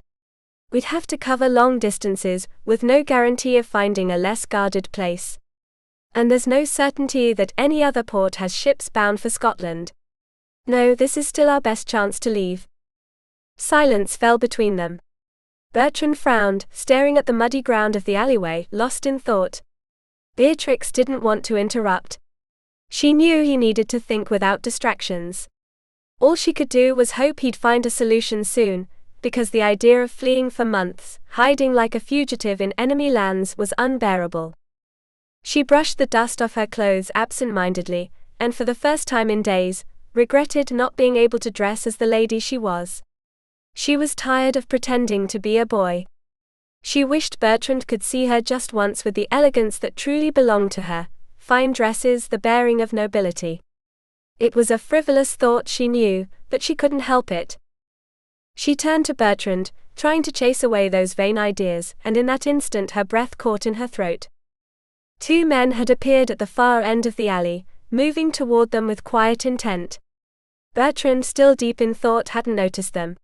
A: We'd have to cover long distances, with no guarantee of finding a less guarded place. And there's no certainty that any other port has ships bound for Scotland. No, this is still our best chance to leave. Silence fell between them. Bertrand frowned, staring at the muddy ground of the alleyway, lost in thought. Beatrix didn't want to interrupt. She knew he needed to think without distractions. All she could do was hope he'd find a solution soon, because the idea of fleeing for months, hiding like a fugitive in enemy lands, was unbearable. She brushed the dust off her clothes absent-mindedly, and for the first time in days, regretted not being able to dress as the lady she was. She was tired of pretending to be a boy. She wished Bertrand could see her just once with the elegance that truly belonged to her, fine dresses, the bearing of nobility. It was a frivolous thought, she knew, but she couldn't help it. She turned to Bertrand, trying to chase away those vain ideas, and in that instant her breath caught in her throat. Two men had appeared at the far end of the alley, moving toward them with quiet intent. Bertrand, still deep in thought, hadn't noticed them.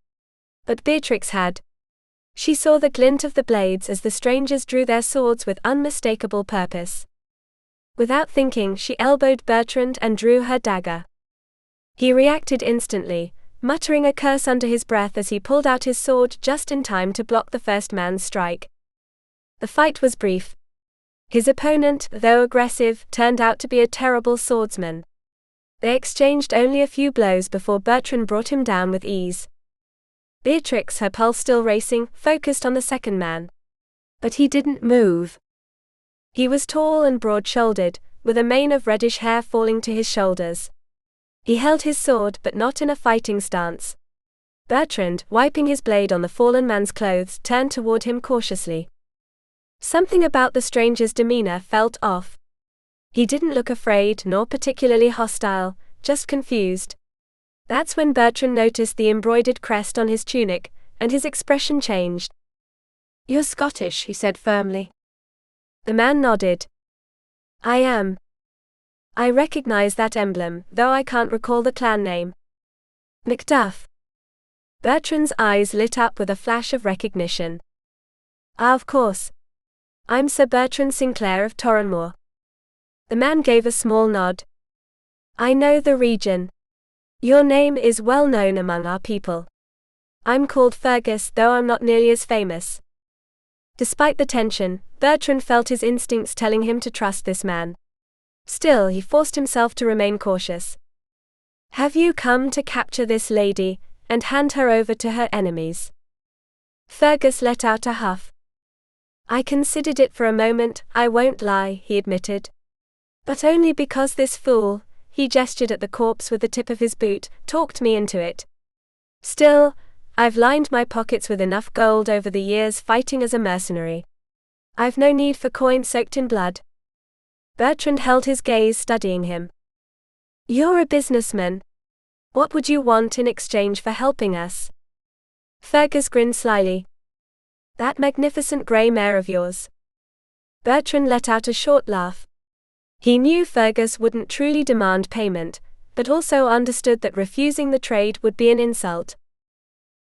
A: But Beatrix had. She saw the glint of the blades as the strangers drew their swords with unmistakable purpose. Without thinking, she elbowed Bertrand and drew her dagger. He reacted instantly, muttering a curse under his breath as he pulled out his sword just in time to block the first man's strike. The fight was brief. His opponent, though aggressive, turned out to be a terrible swordsman. They exchanged only a few blows before Bertrand brought him down with ease. Beatrix, her pulse still racing, focused on the second man. But he didn't move. He was tall and broad-shouldered, with a mane of reddish hair falling to his shoulders. He held his sword, but not in a fighting stance. Bertrand, wiping his blade on the fallen man's clothes, turned toward him cautiously. Something about the stranger's demeanor felt off. He didn't look afraid nor particularly hostile, just confused. That's when Bertrand noticed the embroidered crest on his tunic, and his expression changed.
B: "You're Scottish," he said firmly.
A: The man nodded. "I am. I recognize that emblem, though I can't recall the clan name." "Macduff." Bertrand's eyes lit up with a flash of recognition. "Ah, of course. I'm Sir Bertrand Sinclair of Torranmore." The man gave a small nod. "I know the region. Your name is well known among our people. I'm called Fergus, though I'm not nearly as famous." Despite the tension, Bertrand felt his instincts telling him to trust this man. Still, he forced himself to remain cautious. "Have you come to capture this lady, and hand her over to her enemies?" Fergus let out a huff. "I considered it for a moment, I won't lie," he admitted. "But only because this fool," he gestured at the corpse with the tip of his boot, "talked me into it. Still, I've lined my pockets with enough gold over the years fighting as a mercenary. I've no need for coin soaked in blood." Bertrand held his gaze, studying him. "You're a businessman. What would you want in exchange for helping us?" Fergus grinned slyly. "That magnificent grey mare of yours." Bertrand let out a short laugh. He knew Fergus wouldn't truly demand payment, but also understood that refusing the trade would be an insult.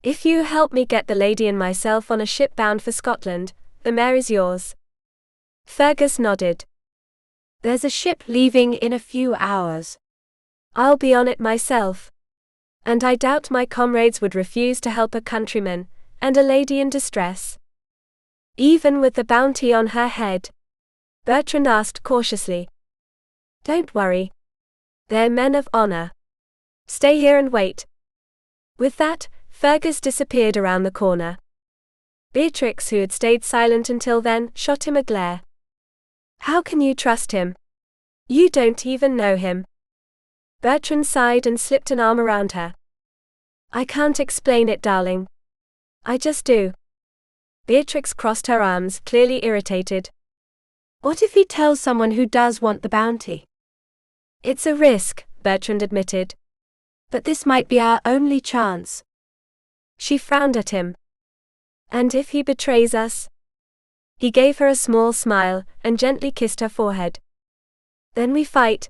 A: "If you help me get the lady and myself on a ship bound for Scotland, the mare is yours." Fergus nodded.
B: "There's a ship leaving in a few hours."
A: "I'll be on it myself. And I doubt my comrades would refuse to help a countryman, and a lady in distress. Even with the bounty on her head?" Bertrand asked cautiously. "Don't worry. They're men of honor. Stay here and wait." With that, Fergus disappeared around the corner. Beatrix, who had stayed silent until then, shot him a glare. "How can you trust him? You don't even know him." Bertrand sighed and slipped an arm around her. "I can't explain it, darling. I just do." Beatrix crossed her arms, clearly irritated.
B: "What if he tells someone who does want the bounty?"
A: "It's a risk," Bertrand admitted.
B: "But this might be our only chance."
A: She frowned at him. "And if he betrays us?" He gave her a small smile, and gently kissed her forehead. Then we fight.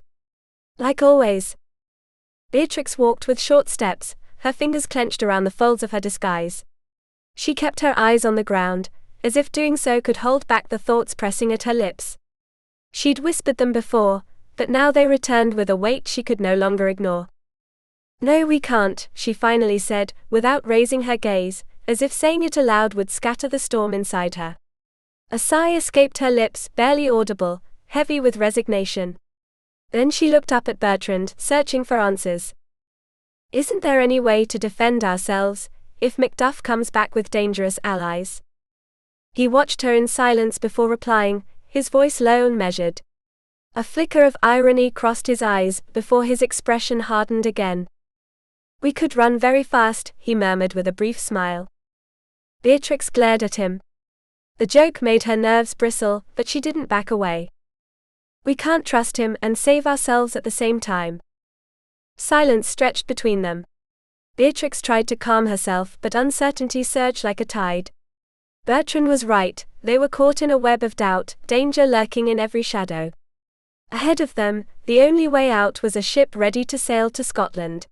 A: Like always. Beatrix walked with short steps, her fingers clenched around the folds of her disguise. She kept her eyes on the ground, as if doing so could hold back the thoughts pressing at her lips. She'd whispered them before, but now they returned with a weight she could no longer ignore. No, we can't, she finally said, without raising her gaze, as if saying it aloud would scatter the storm inside her. A sigh escaped her lips, barely audible, heavy with resignation. Then she looked up at Bertrand, searching for answers. Isn't there any way to defend ourselves, if Macduff comes back with dangerous allies? He watched her in silence before replying, his voice low and measured. A flicker of irony crossed his eyes, before his expression hardened again. We could run very fast, he murmured with a brief smile. Beatrix glared at him. The joke made her nerves bristle, but she didn't back away. We can't trust him and save ourselves at the same time. Silence stretched between them. Beatrix tried to calm herself, but uncertainty surged like a tide. Bertrand was right, they were caught in a web of doubt, danger lurking in every shadow. Ahead of them, the only way out was a ship ready to sail to Scotland.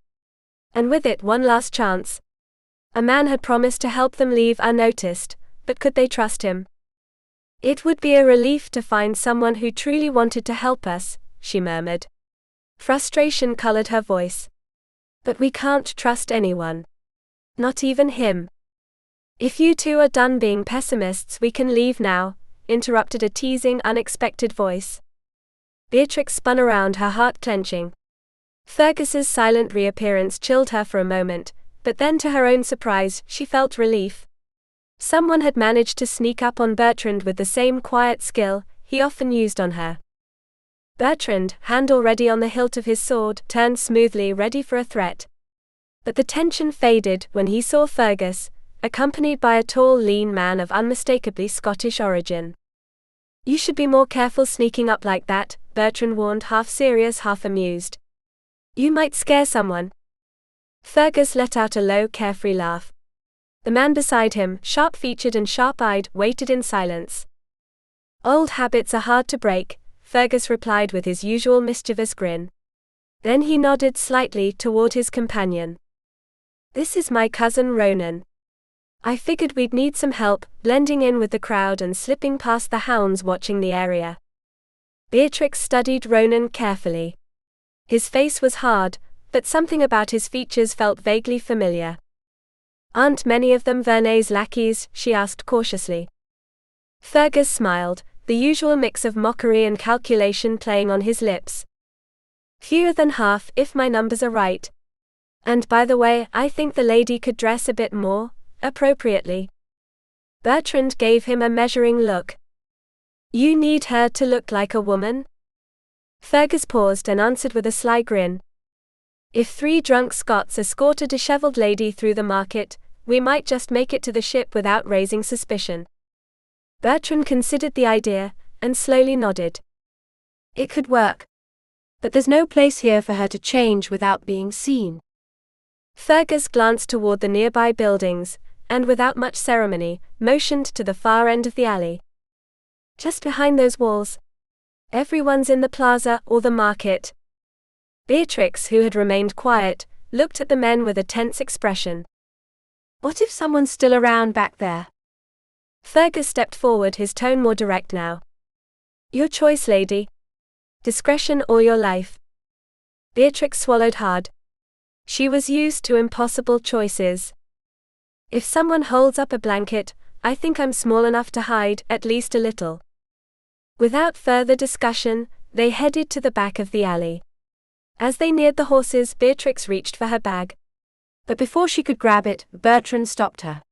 A: And with it one last chance. A man had promised to help them leave unnoticed, but could they trust him? It would be a relief to find someone who truly wanted to help us, she murmured. Frustration colored her voice. But we can't trust anyone. Not even him. If you two are done being pessimists, we can leave now, interrupted a teasing, unexpected voice. Beatrix spun around, her heart clenching. Fergus's silent reappearance chilled her for a moment, but then to her own surprise, she felt relief. Someone had managed to sneak up on Bertrand with the same quiet skill he often used on her. Bertrand, hand already on the hilt of his sword, turned smoothly, ready for a threat. But the tension faded when he saw Fergus, accompanied by a tall, lean man of unmistakably Scottish origin. You should be more careful sneaking up like that, Bertrand warned, half serious, half amused. You might scare someone. Fergus let out a low, carefree laugh. The man beside him, sharp-featured and sharp-eyed, waited in silence. Old habits are hard to break, Fergus replied with his usual mischievous grin. Then he nodded slightly toward his companion. This is my cousin Ronan. I figured we'd need some help, blending in with the crowd and slipping past the hounds watching the area. Beatrix studied Ronan carefully. His face was hard, but something about his features felt vaguely familiar. Aren't many of them Verneuil's lackeys? She asked cautiously. Fergus smiled, the usual mix of mockery and calculation playing on his lips. Fewer than half, if my numbers are right. And by the way, I think the lady could dress a bit more appropriately. Bertrand gave him a measuring look. You need her to look like a woman? Fergus paused and answered with a sly grin. If 3 drunk Scots escort a disheveled lady through the market, we might just make it to the ship without raising suspicion. Bertrand considered the idea, and slowly nodded. It could work. But there's no place here for her to change without being seen. Fergus glanced toward the nearby buildings, and without much ceremony, motioned to the far end of the alley. Just behind those walls. Everyone's in the plaza or the market. Beatrix, who had remained quiet, looked at the men with a tense expression. What if someone's still around back there? Fergus stepped forward, his tone more direct now. Your choice, lady. Discretion or your life. Beatrix swallowed hard. She was used to impossible choices. If someone holds up a blanket, I think I'm small enough to hide, at least a little. Without further discussion, they headed to the back of the alley. As they neared the horses, Beatrix reached for her bag. But before she could grab it, Bertrand stopped her.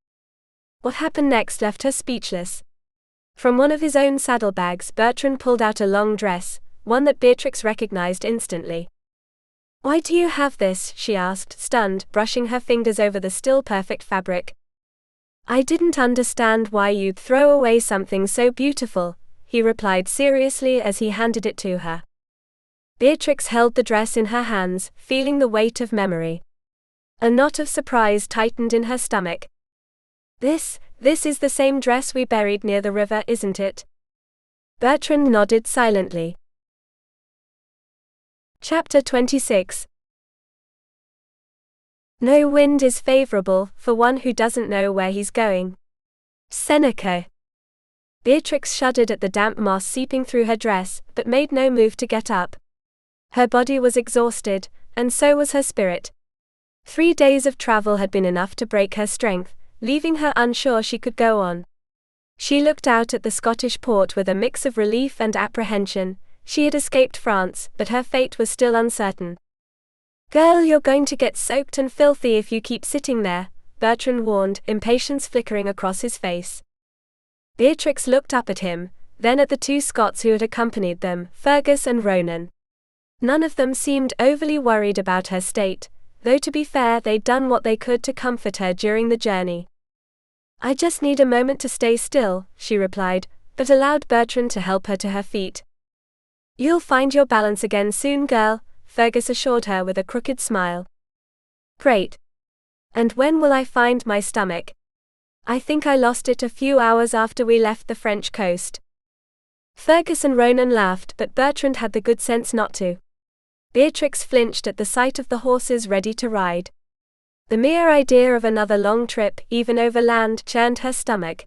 A: What happened next left her speechless. From one of his own saddlebags, Bertrand pulled out a long dress, one that Beatrix recognized instantly. Why do you have this? She asked, stunned, brushing her fingers over the still perfect fabric. I didn't understand why you'd throw away something so beautiful, he replied seriously as he handed it to her. Beatrix held the dress in her hands, feeling the weight of memory. A knot of surprise tightened in her stomach. This This is the same dress we buried near the river, isn't it? Bertrand nodded silently. Chapter 26. No wind is favorable for one who doesn't know where he's going. Seneca. Beatrix shuddered at the damp moss seeping through her dress, but made no move to get up. Her body was exhausted, and so was her spirit. 3 days of travel had been enough to break her strength, leaving her unsure she could go on. She looked out at the Scottish port with a mix of relief and apprehension. She had escaped France, but her fate was still uncertain. "Girl, you're going to get soaked and filthy if you keep sitting there," Bertrand warned, impatience flickering across his face. Beatrix looked up at him, then at the 2 Scots who had accompanied them, Fergus and Ronan. None of them seemed overly worried about her state, though to be fair they'd done what they could to comfort her during the journey. "I just need a moment to stay still," she replied, but allowed Bertrand to help her to her feet. "You'll find your balance again soon, girl," Fergus assured her with a crooked smile. "Great. And when will I find my stomach? I think I lost it a few hours after we left the French coast." Fergus and Ronan laughed, but Bertrand had the good sense not to. Beatrix flinched at the sight of the horses ready to ride. The mere idea of another long trip, even over land, churned her stomach.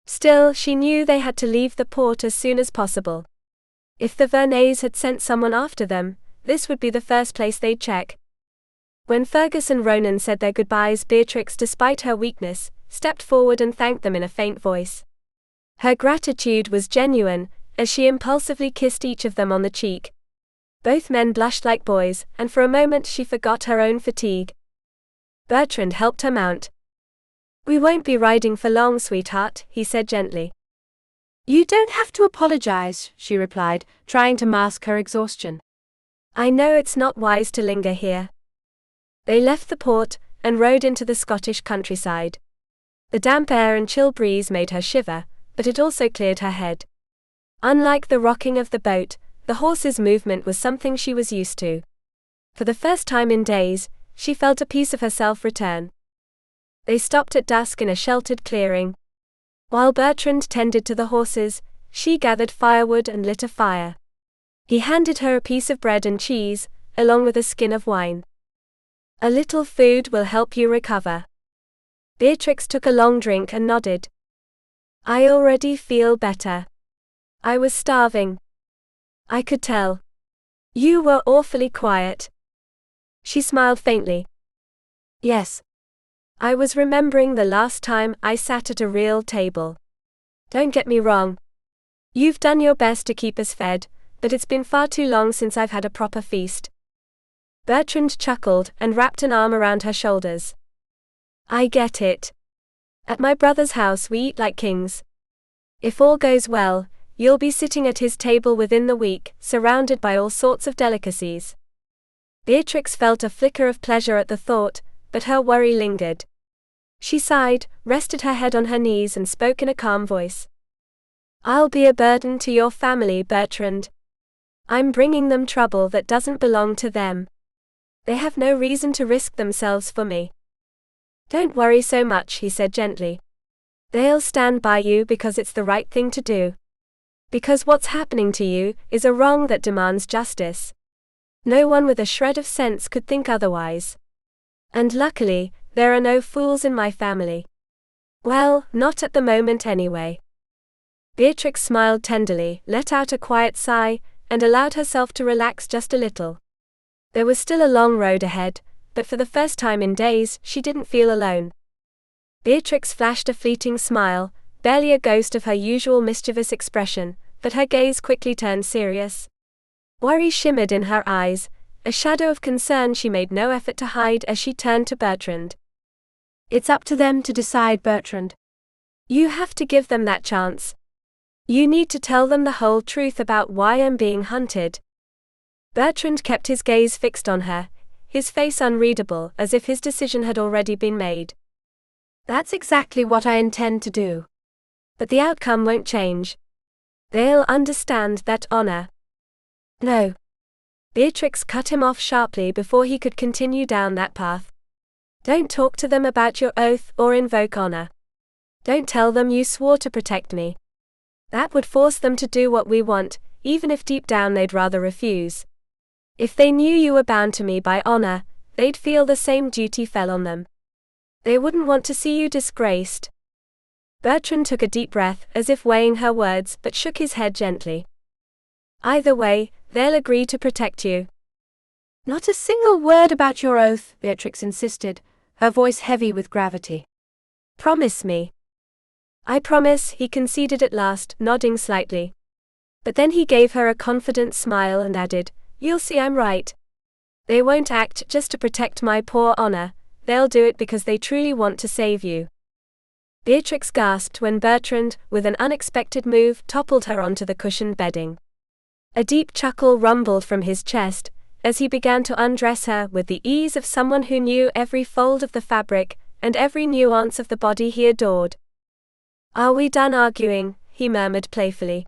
A: Still, she knew they had to leave the port as soon as possible. If the Verneuils had sent someone after them, this would be the first place they'd check. When Fergus and Ronan said their goodbyes, Beatrix, despite her weakness, stepped forward and thanked them in a faint voice. Her gratitude was genuine, as she impulsively kissed each of them on the cheek. Both men blushed like boys, and for a moment she forgot her own fatigue. Bertrand helped her mount. "We won't be riding for long, sweetheart," he said gently.
B: "You don't have to apologize," she replied, trying to mask her exhaustion.
A: "I know it's not wise to linger here." They left the port, and rode into the Scottish countryside. The damp air and chill breeze made her shiver, but it also cleared her head. Unlike the rocking of the boat, the horse's movement was something she was used to. For the first time in days, she felt a piece of herself return. They stopped at dusk in a sheltered clearing. While Bertrand tended to the horses, she gathered firewood and lit a fire. He handed her a piece of bread and cheese, along with a skin of wine. "A little food will help you recover." Beatrix took a long drink and nodded. "I already feel better. I was starving." "I could tell. You were awfully quiet." She smiled faintly. "Yes. I was remembering the last time I sat at a real table. Don't get me wrong. You've done your best to keep us fed, but it's been far too long since I've had a proper feast." Bertrand chuckled and wrapped an arm around her shoulders. "I get it. At my brother's house we eat like kings. If all goes well, you'll be sitting at his table within the week, surrounded by all sorts of delicacies." Beatrix felt a flicker of pleasure at the thought, but her worry lingered. She sighed, rested her head on her knees and spoke in a calm voice. "I'll be a burden to your family, Bertrand. I'm bringing them trouble that doesn't belong to them. They have no reason to risk themselves for me." "Don't worry so much," he said gently. "They'll stand by you because it's the right thing to do. Because what's happening to you is a wrong that demands justice. No one with a shred of sense could think otherwise. And luckily, there are no fools in my family. Well, not at the moment anyway." Beatrix smiled tenderly, let out a quiet sigh, and allowed herself to relax just a little. There was still a long road ahead, but for the first time in days, she didn't feel alone. Beatrix flashed a fleeting smile, barely a ghost of her usual mischievous expression, but her gaze quickly turned serious. Worry shimmered in her eyes, a shadow of concern she made no effort to hide as she turned to Bertrand.
B: "It's up to them to decide, Bertrand.
A: You have to give them that chance. You need to tell them the whole truth about why I'm being hunted." Bertrand kept his gaze fixed on her, his face unreadable, as if his decision had already been made.
B: "That's exactly what I intend to do.
A: But the outcome won't change. They'll understand that honor." "No." Beatrix cut him off sharply before he could continue down that path. "Don't talk to them about your oath or invoke honor. Don't tell them you swore to protect me. That would force them to do what we want, even if deep down they'd rather refuse. If they knew you were bound to me by honor, they'd feel the same duty fell on them. They wouldn't want to see you disgraced." Bertrand took a deep breath, as if weighing her words, but shook his head gently. "Either way, they'll agree to protect you."
B: "Not a single word about your oath," Beatrix insisted, her voice heavy with gravity.
A: "Promise me." "I promise," he conceded at last, nodding slightly. But then he gave her a confident smile and added, "You'll see I'm right. They won't act just to protect my poor honor, they'll do it because they truly want to save you." Beatrix gasped when Bertrand, with an unexpected move, toppled her onto the cushioned bedding. A deep chuckle rumbled from his chest, as he began to undress her with the ease of someone who knew every fold of the fabric, and every nuance of the body he adored. "Are we done arguing?" he murmured playfully.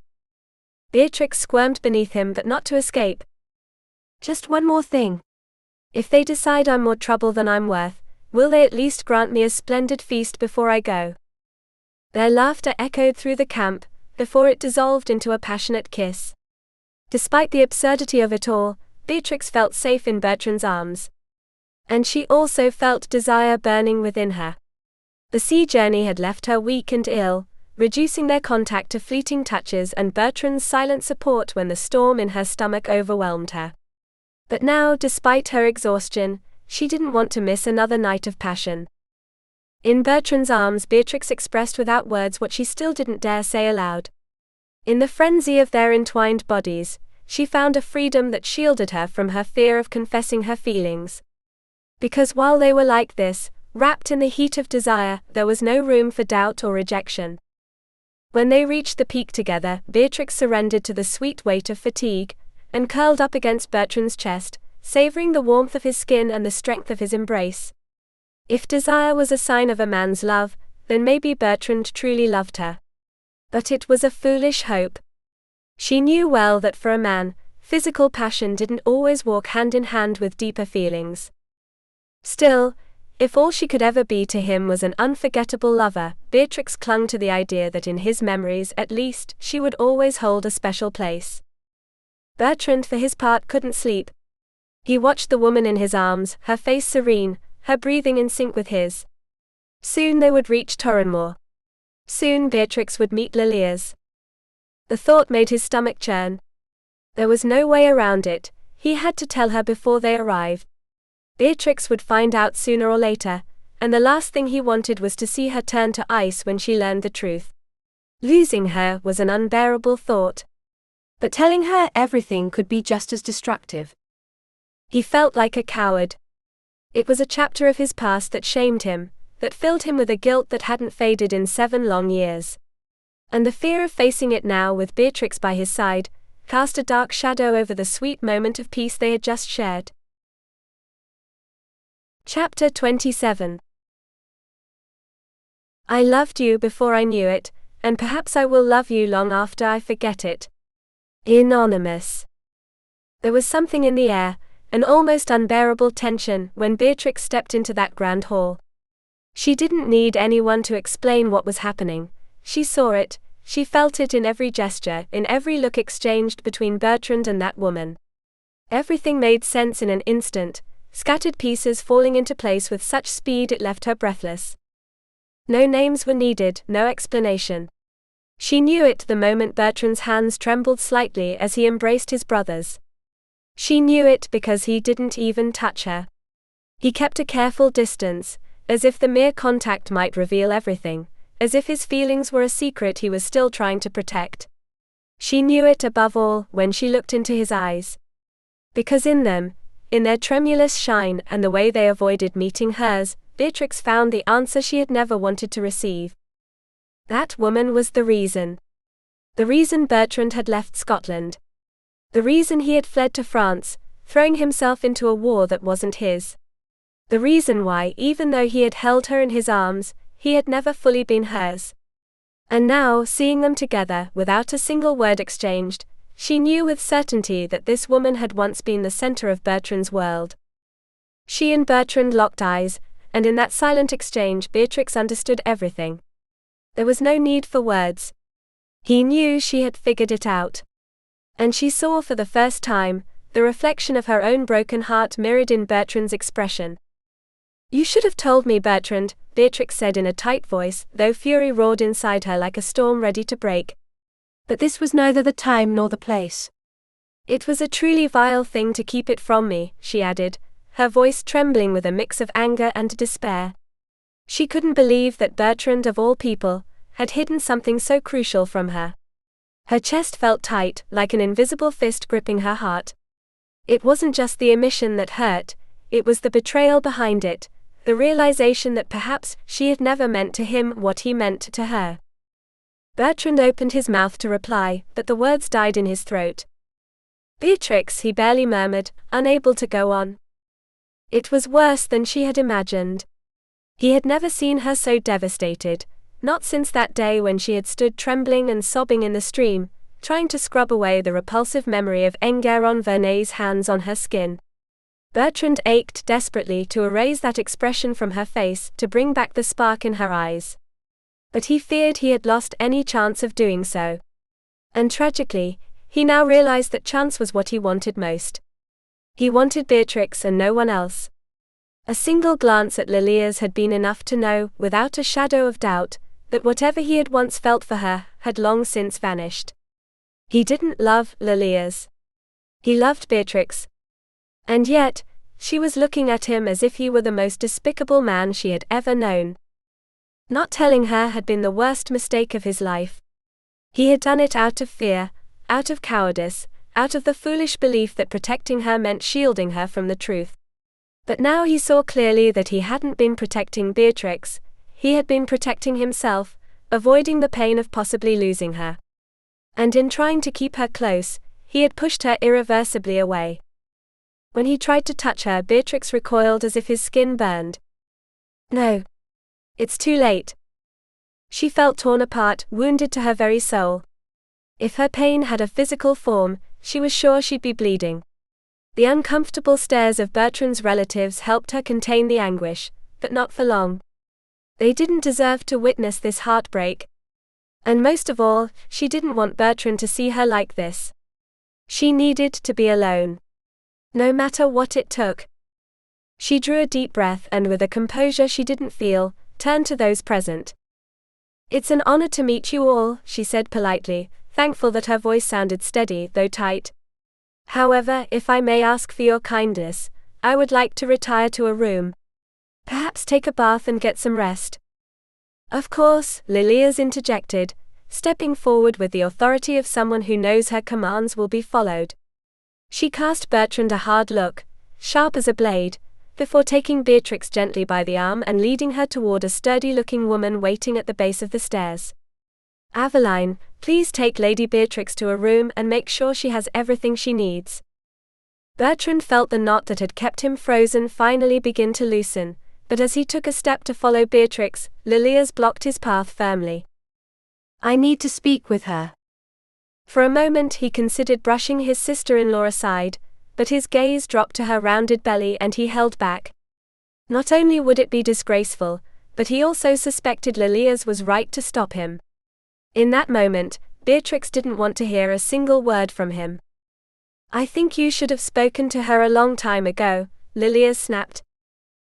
A: Beatrix squirmed beneath him, but not to escape.
B: "Just one more thing.
A: If they decide I'm more trouble than I'm worth, will they at least grant me a splendid feast before I go?" Their laughter echoed through the camp, before it dissolved into a passionate kiss. Despite the absurdity of it all, Beatrix felt safe in Bertrand's arms. And she also felt desire burning within her. The sea journey had left her weak and ill, reducing their contact to fleeting touches and Bertrand's silent support when the storm in her stomach overwhelmed her. But now, despite her exhaustion, she didn't want to miss another night of passion. In Bertrand's arms, Beatrix expressed without words what she still didn't dare say aloud. In the frenzy of their entwined bodies, she found a freedom that shielded her from her fear of confessing her feelings. Because while they were like this, wrapped in the heat of desire, there was no room for doubt or rejection. When they reached the peak together, Beatrix surrendered to the sweet weight of fatigue, and curled up against Bertrand's chest, savoring the warmth of his skin and the strength of his embrace. If desire was a sign of a man's love, then maybe Bertrand truly loved her. But it was a foolish hope. She knew well that for a man, physical passion didn't always walk hand in hand with deeper feelings. Still, if all she could ever be to him was an unforgettable lover, Beatrix clung to the idea that in his memories, at least, she would always hold a special place. Bertrand, for his part, couldn't sleep. He watched the woman in his arms, her face serene, her breathing in sync with his. Soon they would reach Torrenmore. Soon Beatrix would meet Lilias. The thought made his stomach churn. There was no way around it, he had to tell her before they arrived. Beatrix would find out sooner or later, and the last thing he wanted was to see her turn to ice when she learned the truth. Losing her was an unbearable thought.
B: But telling her everything could be just as destructive.
A: He felt like a coward. It was a chapter of his past that shamed him, that filled him with a guilt that hadn't faded in 7 long years. And the fear of facing it now with Beatrix by his side, cast a dark shadow over the sweet moment of peace they had just shared. Chapter 27. I loved you before I knew it, and perhaps I will love you long after I forget it. Anonymous. There was something in the air, an almost unbearable tension, when Beatrix stepped into that grand hall. She didn't need anyone to explain what was happening. She saw it, she felt it in every gesture, in every look exchanged between Bertrand and that woman. Everything made sense in an instant, scattered pieces falling into place with such speed it left her breathless. No names were needed, no explanation. She knew it the moment Bertrand's hands trembled slightly as he embraced his brothers. She knew it because he didn't even touch her. He kept a careful distance, as if the mere contact might reveal everything, as if his feelings were a secret he was still trying to protect. She knew it above all when she looked into his eyes. Because in them, in their tremulous shine and the way they avoided meeting hers, Beatrix found the answer she had never wanted to receive. That woman was the reason. The reason Bertrand had left Scotland. The reason he had fled to France, throwing himself into a war that wasn't his. The reason why, even though he had held her in his arms, he had never fully been hers. And now, seeing them together, without a single word exchanged, she knew with certainty that this woman had once been the center of Bertrand's world. She and Bertrand locked eyes, and in that silent exchange Beatrix understood everything. There was no need for words. He knew she had figured it out. And she saw for the first time the reflection of her own broken heart mirrored in Bertrand's expression. "You should have told me, Bertrand," Beatrix said in a tight voice, though fury roared inside her like a storm ready to break.
B: "But this was neither the time nor the place."
A: "It was a truly vile thing to keep it from me," she added, her voice trembling with a mix of anger and despair. She couldn't believe that Bertrand, of all people, had hidden something so crucial from her. Her chest felt tight, like an invisible fist gripping her heart. It wasn't just the omission that hurt, it was the betrayal behind it, the realization that perhaps she had never meant to him what he meant to her. Bertrand opened his mouth to reply, but the words died in his throat. "Beatrix," he barely murmured, unable to go on. It was worse than she had imagined. He had never seen her so devastated, not since that day when she had stood trembling and sobbing in the stream, trying to scrub away the repulsive memory of Enguerrand Verneuil's hands on her skin. Bertrand ached desperately to erase that expression from her face, to bring back the spark in her eyes. But he feared he had lost any chance of doing so. And tragically, he now realized that chance was what he wanted most. He wanted Beatrix and no one else. A single glance at Lilias had been enough to know, without a shadow of doubt, that whatever he had once felt for her had long since vanished. He didn't love Lilias. He loved Beatrix. And yet, she was looking at him as if he were the most despicable man she had ever known. Not telling her had been the worst mistake of his life. He had done it out of fear, out of cowardice, out of the foolish belief that protecting her meant shielding her from the truth. But now he saw clearly that he hadn't been protecting Beatrix, he had been protecting himself, avoiding the pain of possibly losing her. And in trying to keep her close, he had pushed her irreversibly away. When he tried to touch her, Beatrix recoiled as if his skin burned. "No. It's too late." She felt torn apart, wounded to her very soul. If her pain had a physical form, she was sure she'd be bleeding. The uncomfortable stares of Bertrand's relatives helped her contain the anguish, but not for long. They didn't deserve to witness this heartbreak. And most of all, she didn't want Bertrand to see her like this. She needed to be alone. No matter what it took. She drew a deep breath and, with a composure she didn't feel, turned to those present. "It's an honor to meet you all," she said politely, thankful that her voice sounded steady, though tight. "However, if I may ask for your kindness, I would like to retire to a room. Perhaps take a bath and get some rest." "Of course," Lilias interjected, stepping forward with the authority of someone who knows her commands will be followed. She cast Bertrand a hard look, sharp as a blade, before taking Beatrix gently by the arm and leading her toward a sturdy-looking woman waiting at the base of the stairs. "Aveline, please take Lady Beatrix to a room and make sure she has everything she needs." Bertrand felt the knot that had kept him frozen finally begin to loosen, but as he took a step to follow Beatrix, Lilias blocked his path firmly. "I need to speak with her." For a moment he considered brushing his sister-in-law aside, but his gaze dropped to her rounded belly and he held back. Not only would it be disgraceful, but he also suspected Lilias was right to stop him. In that moment, Beatrix didn't want to hear a single word from him. "I think you should have spoken to her a long time ago," Lilias snapped.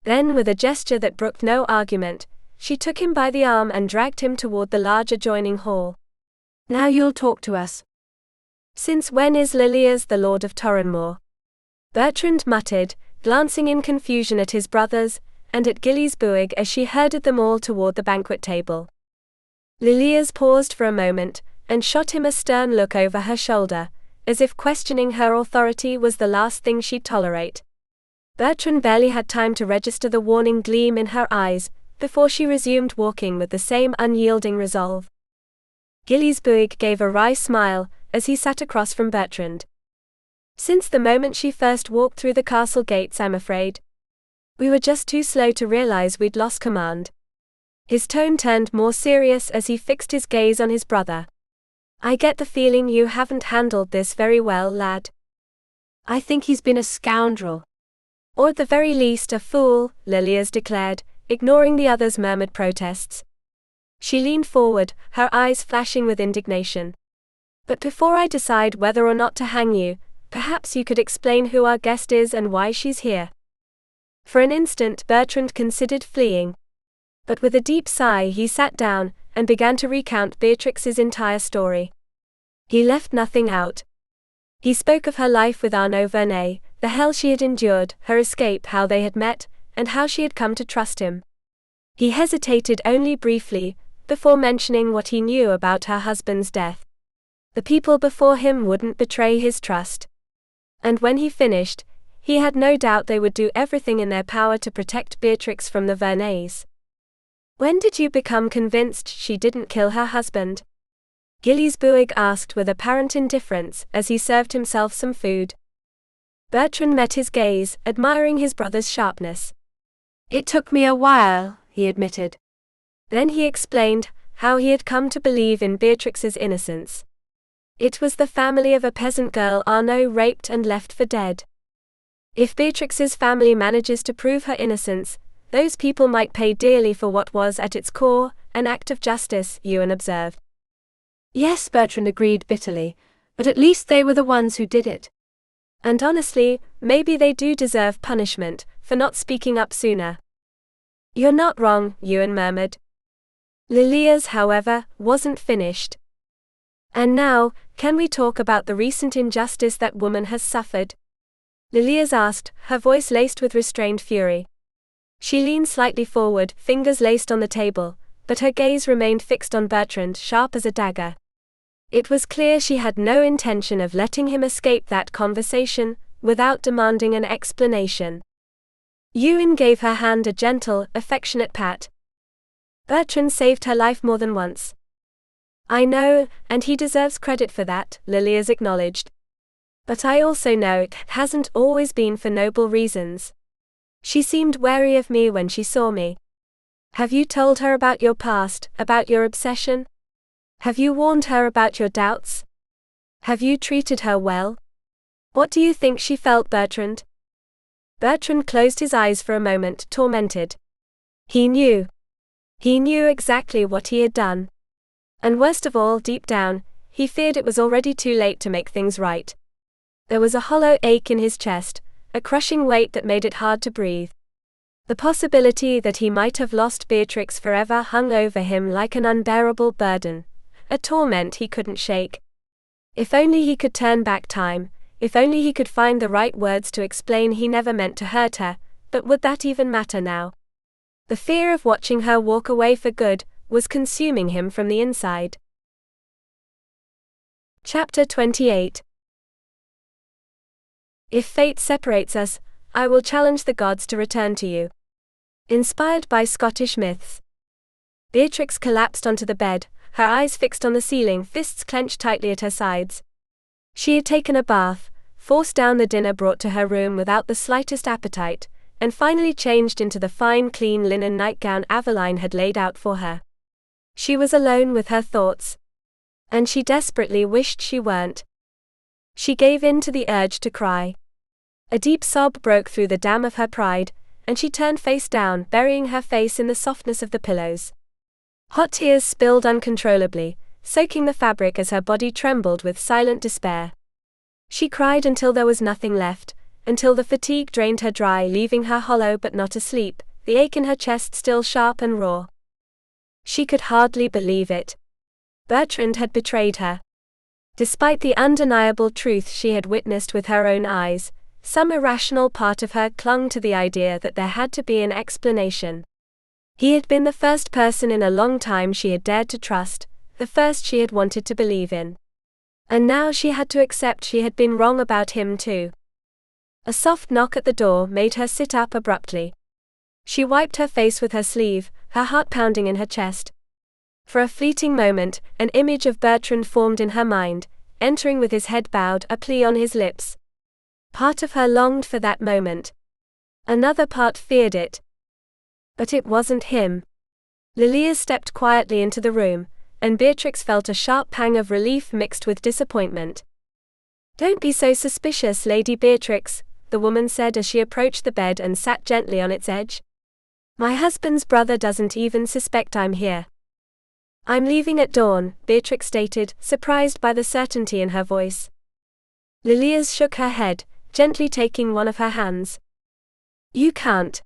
A: Then, with a gesture that brooked no argument, she took him by the arm and dragged him toward the large adjoining hall. "Now you'll talk to us." "Since when is Lilias the Lord of Torrenmore?" Bertrand muttered, glancing in confusion at his brothers, and at Gillies Buig as she herded them all toward the banquet table. Lilias paused for a moment, and shot him a stern look over her shoulder, as if questioning her authority was the last thing she'd tolerate. Bertrand barely had time to register the warning gleam in her eyes, before she resumed walking with the same unyielding resolve. Gillies Buig gave a wry smile, as he sat across from Bertrand. "Since the moment she first walked through the castle gates, I'm afraid. We were just too slow to realize we'd lost command." His tone turned more serious as he fixed his gaze on his brother. "I get the feeling you haven't handled this very well, lad." "I think he's been a scoundrel. Or at the very least a fool," Lilias declared, ignoring the others' murmured protests. She leaned forward, her eyes flashing with indignation. But before I decide whether or not to hang you, perhaps you could explain who our guest is and why she's here. For an instant Bertrand considered fleeing. But with a deep sigh he sat down, and began to recount Beatrix's entire story. He left nothing out. He spoke of her life with Arnaud Verneuil, the hell she had endured, her escape, how they had met, and how she had come to trust him. He hesitated only briefly, before mentioning what he knew about her husband's death. The people before him wouldn't betray his trust. And when he finished, he had no doubt they would do everything in their power to protect Beatrix from the Verneuils. When did you become convinced she didn't kill her husband? Gilles Bouygues asked with apparent indifference as he served himself some food. Bertrand met his gaze, admiring his brother's sharpness.
B: It took me a while, he admitted.
A: Then he explained how he had come to believe in Beatrix's innocence. It was the family of a peasant girl Arnaud raped and left for dead. If Beatrix's family manages to prove her innocence, those people might pay dearly for what was at its core an act of justice, Ewan observed.
B: Yes, Bertrand agreed bitterly, but at least they were the ones who did it.
A: And honestly, maybe they do deserve punishment for not speaking up sooner. You're not wrong, Ewan murmured. Lilia's, however, wasn't finished. And now, can we talk about the recent injustice that woman has suffered? Lilia's asked, her voice laced with restrained fury. She leaned slightly forward, fingers laced on the table, but her gaze remained fixed on Bertrand, sharp as a dagger. It was clear she had no intention of letting him escape that conversation, without demanding an explanation. Ewan gave her hand a gentle, affectionate pat. Bertrand saved her life more than once. I know, and he deserves credit for that, Lilias acknowledged. But I also know it hasn't always been for noble reasons. She seemed wary of me when she saw me. Have you told her about your past, about your obsession? Have you warned her about your doubts? Have you treated her well? What do you think she felt, Bertrand? Bertrand closed his eyes for a moment, tormented. He knew. He knew exactly what he had done. And worst of all, deep down, he feared it was already too late to make things right. There was a hollow ache in his chest, a crushing weight that made it hard to breathe. The possibility that he might have lost Beatrix forever hung over him like an unbearable burden, a torment he couldn't shake. If only he could turn back time, if only he could find the right words to explain he never meant to hurt her, but would that even matter now? The fear of watching her walk away for good was consuming him from the inside. Chapter 28. If fate separates us, I will challenge the gods to return to you. Inspired by Scottish myths. Beatrix collapsed onto the bed, her eyes fixed on the ceiling, fists clenched tightly at her sides. She had taken a bath, forced down the dinner brought to her room without the slightest appetite, and finally changed into the fine clean linen nightgown Aveline had laid out for her. She was alone with her thoughts. And she desperately wished she weren't. She gave in to the urge to cry. A deep sob broke through the dam of her pride, and she turned face down, burying her face in the softness of the pillows. Hot tears spilled uncontrollably, soaking the fabric as her body trembled with silent despair. She cried until there was nothing left, until the fatigue drained her dry, leaving her hollow but not asleep, the ache in her chest still sharp and raw. She could hardly believe it. Bertrand had betrayed her. Despite the undeniable truth she had witnessed with her own eyes, some irrational part of her clung to the idea that there had to be an explanation. He had been the first person in a long time she had dared to trust, the first she had wanted to believe in. And now she had to accept she had been wrong about him too. A soft knock at the door made her sit up abruptly. She wiped her face with her sleeve, her heart pounding in her chest. For a fleeting moment, an image of Bertrand formed in her mind, entering with his head bowed, a plea on his lips. Part of her longed for that moment. Another part feared it. But it wasn't him. Lilia stepped quietly into the room, and Beatrix felt a sharp pang of relief mixed with disappointment. "Don't be so suspicious, Lady Beatrix," the woman said as she approached the bed and sat gently on its edge. "My husband's brother doesn't even suspect I'm here. I'm leaving at dawn, Beatrix stated, surprised by the certainty in her voice. Lilias shook her head, gently taking one of her hands. You can't.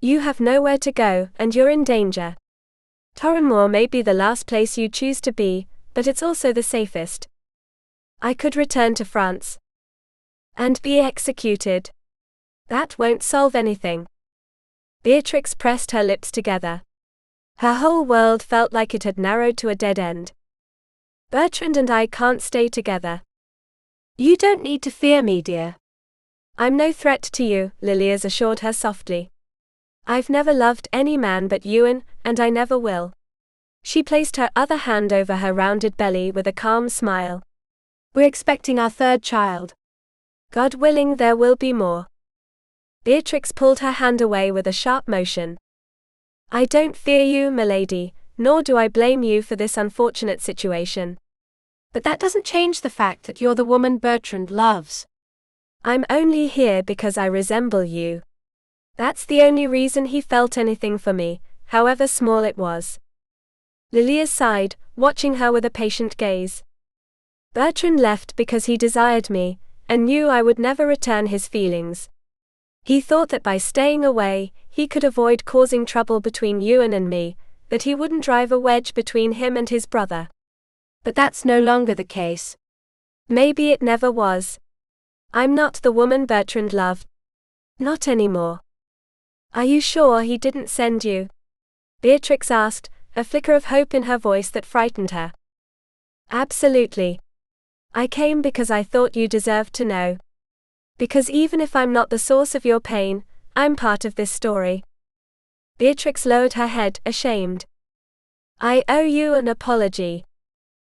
A: You have nowhere to go, and you're in danger. Torrenmoor may be the last place you choose to be, but it's also the safest. I could return to France. And be executed. That won't solve anything. Beatrix pressed her lips together. Her whole world felt like it had narrowed to a dead end. Bertrand and I can't stay together.
B: You don't need to fear me, dear.
A: I'm no threat to you, Lilias assured her softly. I've never loved any man but Ewan, and I never will. She placed her other hand over her rounded belly with a calm smile.
B: We're expecting our third child.
A: God willing, there will be more. Beatrix pulled her hand away with a sharp motion. I don't fear you, milady, nor do I blame you for this unfortunate situation.
B: But that doesn't change the fact that you're the woman Bertrand loves.
A: I'm only here because I resemble you. That's the only reason he felt anything for me, however small it was. Lilias sighed, watching her with a patient gaze. Bertrand left because he desired me, and knew I would never return his feelings. He thought that by staying away, he could avoid causing trouble between Ewan and me, that he wouldn't drive a wedge between him and his brother.
B: But that's no longer the case.
A: Maybe it never was. I'm not the woman Bertrand loved. Not anymore. Are you sure he didn't send you? Beatrix asked, a flicker of hope in her voice that frightened her. Absolutely. I came because I thought you deserved to know. Because even if I'm not the source of your pain, I'm part of this story. Beatrix lowered her head, ashamed. I owe you an apology.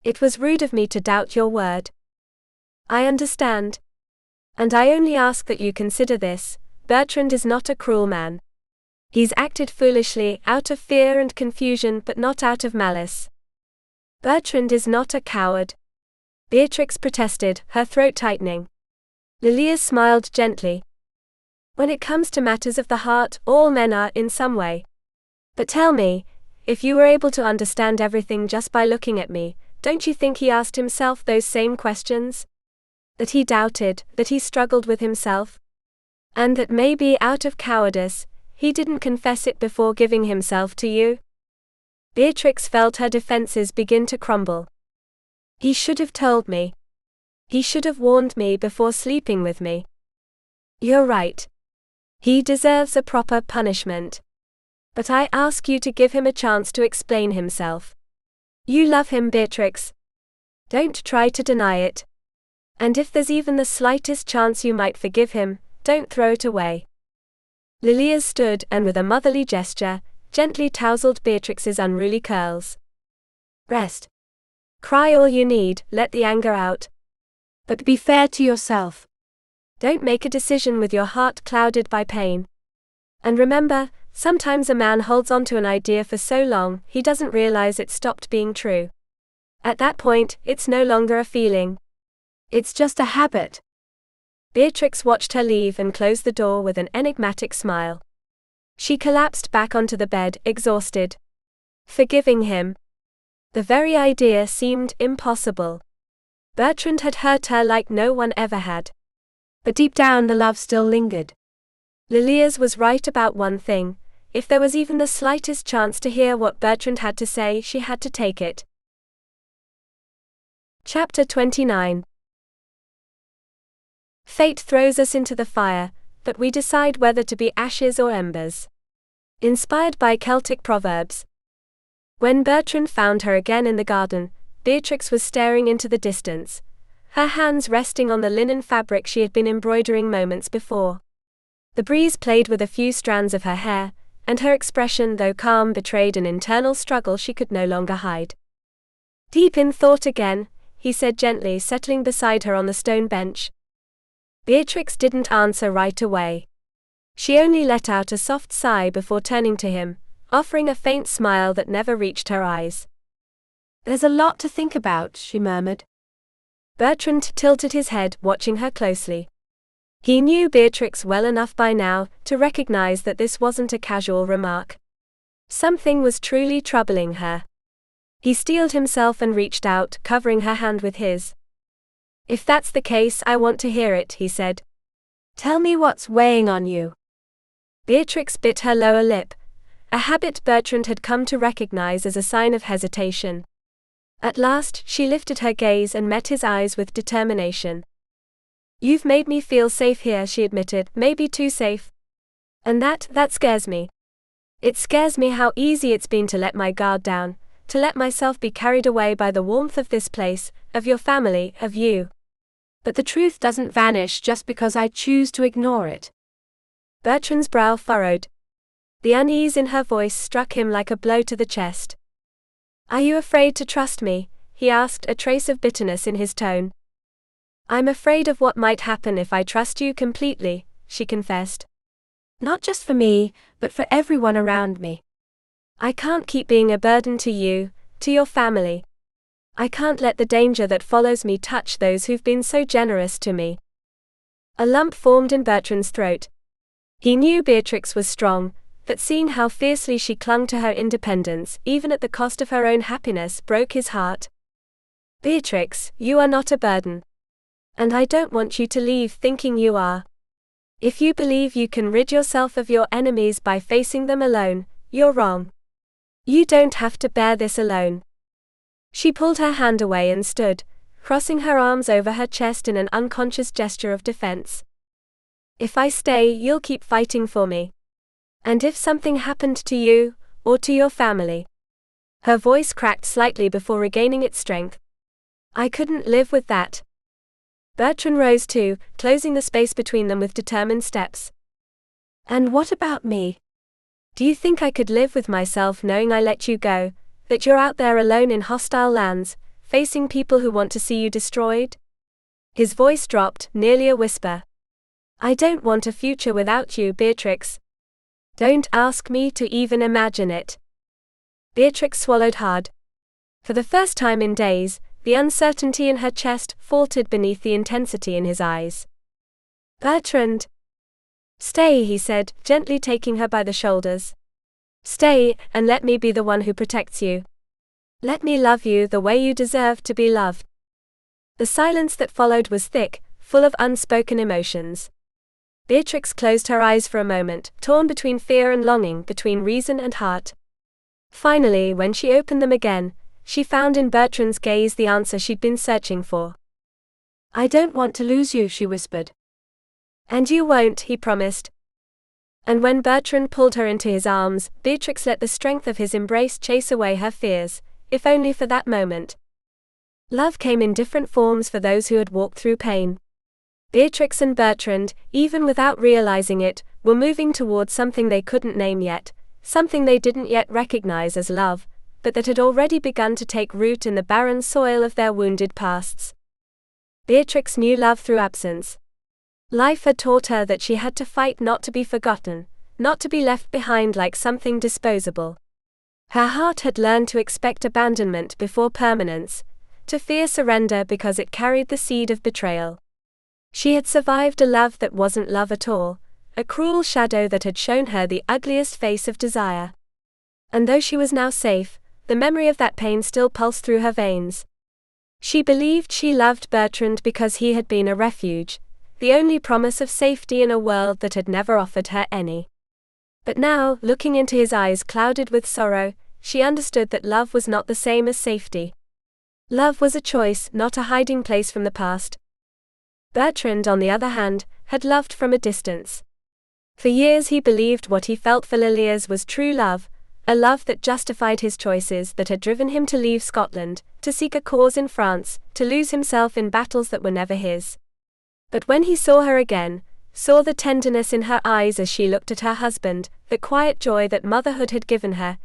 A: It was rude of me to doubt your word. I understand. And I only ask that you consider this: Bertrand is not a cruel man. He's acted foolishly, out of fear and confusion, but not out of malice. Bertrand is not a coward. Beatrix protested, her throat tightening. Lilias smiled gently. When it comes to matters of the heart, all men are in some way. But tell me, if you were able to understand everything just by looking at me, don't you think he asked himself those same questions? That he doubted, that he struggled with himself? And that maybe out of cowardice, he didn't confess it before giving himself to you? Beatrix felt her defenses begin to crumble. He should have told me. He should have warned me before sleeping with me. You're right. He deserves a proper punishment. But I ask you to give him a chance to explain himself. You love him, Beatrix. Don't try to deny it. And if there's even the slightest chance you might forgive him, don't throw it away. Lilias stood and with a motherly gesture, gently tousled Beatrix's unruly curls. Rest. Cry all you need, let the anger out.
B: But be fair to yourself.
A: Don't make a decision with your heart clouded by pain. And remember, sometimes a man holds on to an idea for so long, he doesn't realize it stopped being true. At that point, it's no longer a feeling.
B: It's just a habit.
A: Beatrix watched her leave and close the door with an enigmatic smile. She collapsed back onto the bed, exhausted. Forgiving him. The very idea seemed impossible. Bertrand had hurt her like no one ever had.
B: But deep down the love still lingered.
A: Lilias was right about one thing: if there was even the slightest chance to hear what Bertrand had to say, she had to take it. Chapter 29. Fate throws us into the fire, but we decide whether to be ashes or embers. Inspired by Celtic proverbs. When Bertrand found her again in the garden, Beatrix was staring into the distance, her hands resting on the linen fabric she had been embroidering moments before. The breeze played with a few strands of her hair, and her expression, though calm, betrayed an internal struggle she could no longer hide. Deep in thought again, he said gently, settling beside her on the stone bench. Beatrix didn't answer right away. She only let out a soft sigh before turning to him, offering a faint smile that never reached her eyes.
B: There's a lot to think about, she murmured.
A: Bertrand tilted his head, watching her closely. He knew Beatrix well enough by now to recognize that this wasn't a casual remark. Something was truly troubling her. He steeled himself and reached out, covering her hand with his. "If that's the case, I want to hear it," he said.
B: "Tell me what's weighing on you."
A: Beatrix bit her lower lip, a habit Bertrand had come to recognize as a sign of hesitation. At last, she lifted her gaze and met his eyes with determination. "You've made me feel safe here," she admitted, "maybe too safe. And that scares me. It scares me how easy it's been to let my guard down, to let myself be carried away by the warmth of this place, of your family, of you.
B: But the truth doesn't vanish just because I choose to ignore it."
A: Bertrand's brow furrowed. The unease in her voice struck him like a blow to the chest. "Are you afraid to trust me?" he asked, a trace of bitterness in his tone. "I'm afraid of what might happen if I trust you completely," she confessed.
B: "Not just for me, but for everyone around me.
A: I can't keep being a burden to you, to your family. I can't let the danger that follows me touch those who've been so generous to me." A lump formed in Bertrand's throat. He knew Beatrix was strong, but seeing how fiercely she clung to her independence, even at the cost of her own happiness, broke his heart. "Beatrix, you are not a burden. And I don't want you to leave thinking you are. If you believe you can rid yourself of your enemies by facing them alone, you're wrong. You don't have to bear this alone." She pulled her hand away and stood, crossing her arms over her chest in an unconscious gesture of defense. "If I stay, you'll keep fighting for me. And if something happened to you, or to your family." Her voice cracked slightly before regaining its strength. "I couldn't live with that." Bertrand rose too, closing the space between them with determined steps.
B: "And what about me?
A: Do you think I could live with myself knowing I let you go, that you're out there alone in hostile lands, facing people who want to see you destroyed?" His voice dropped, nearly a whisper. "I don't want a future without you, Beatrix. Don't ask me to even imagine it." Beatrix swallowed hard. For the first time in days, the uncertainty in her chest faltered beneath the intensity in his eyes. "Bertrand." "Stay," he said, gently taking her by the shoulders. "Stay, and let me be the one who protects you. Let me love you the way you deserve to be loved." The silence that followed was thick, full of unspoken emotions. Beatrix closed her eyes for a moment, torn between fear and longing, between reason and heart. Finally, when she opened them again, she found in Bertrand's gaze the answer she'd been searching for.
B: "I don't want to lose you," she whispered.
A: "And you won't," he promised. And when Bertrand pulled her into his arms, Beatrix let the strength of his embrace chase away her fears, if only for that moment. Love came in different forms for those who had walked through pain. Beatrix and Bertrand, even without realizing it, were moving towards something they couldn't name yet, something they didn't yet recognize as love, but that had already begun to take root in the barren soil of their wounded pasts. Beatrix knew love through absence. Life had taught her that she had to fight not to be forgotten, not to be left behind like something disposable. Her heart had learned to expect abandonment before permanence, to fear surrender because it carried the seed of betrayal. She had survived a love that wasn't love at all, a cruel shadow that had shown her the ugliest face of desire. And though she was now safe, the memory of that pain still pulsed through her veins. She believed she loved Bertrand because he had been a refuge, the only promise of safety in a world that had never offered her any. But now, looking into his eyes clouded with sorrow, she understood that love was not the same as safety. Love was a choice, not a hiding place from the past. Bertrand, on the other hand, had loved from a distance. For years he believed what he felt for Lilias was true love, a love that justified his choices, that had driven him to leave Scotland, to seek a cause in France, to lose himself in battles that were never his. But when he saw her again, saw the tenderness in her eyes as she looked at her husband, the quiet joy that motherhood had given her,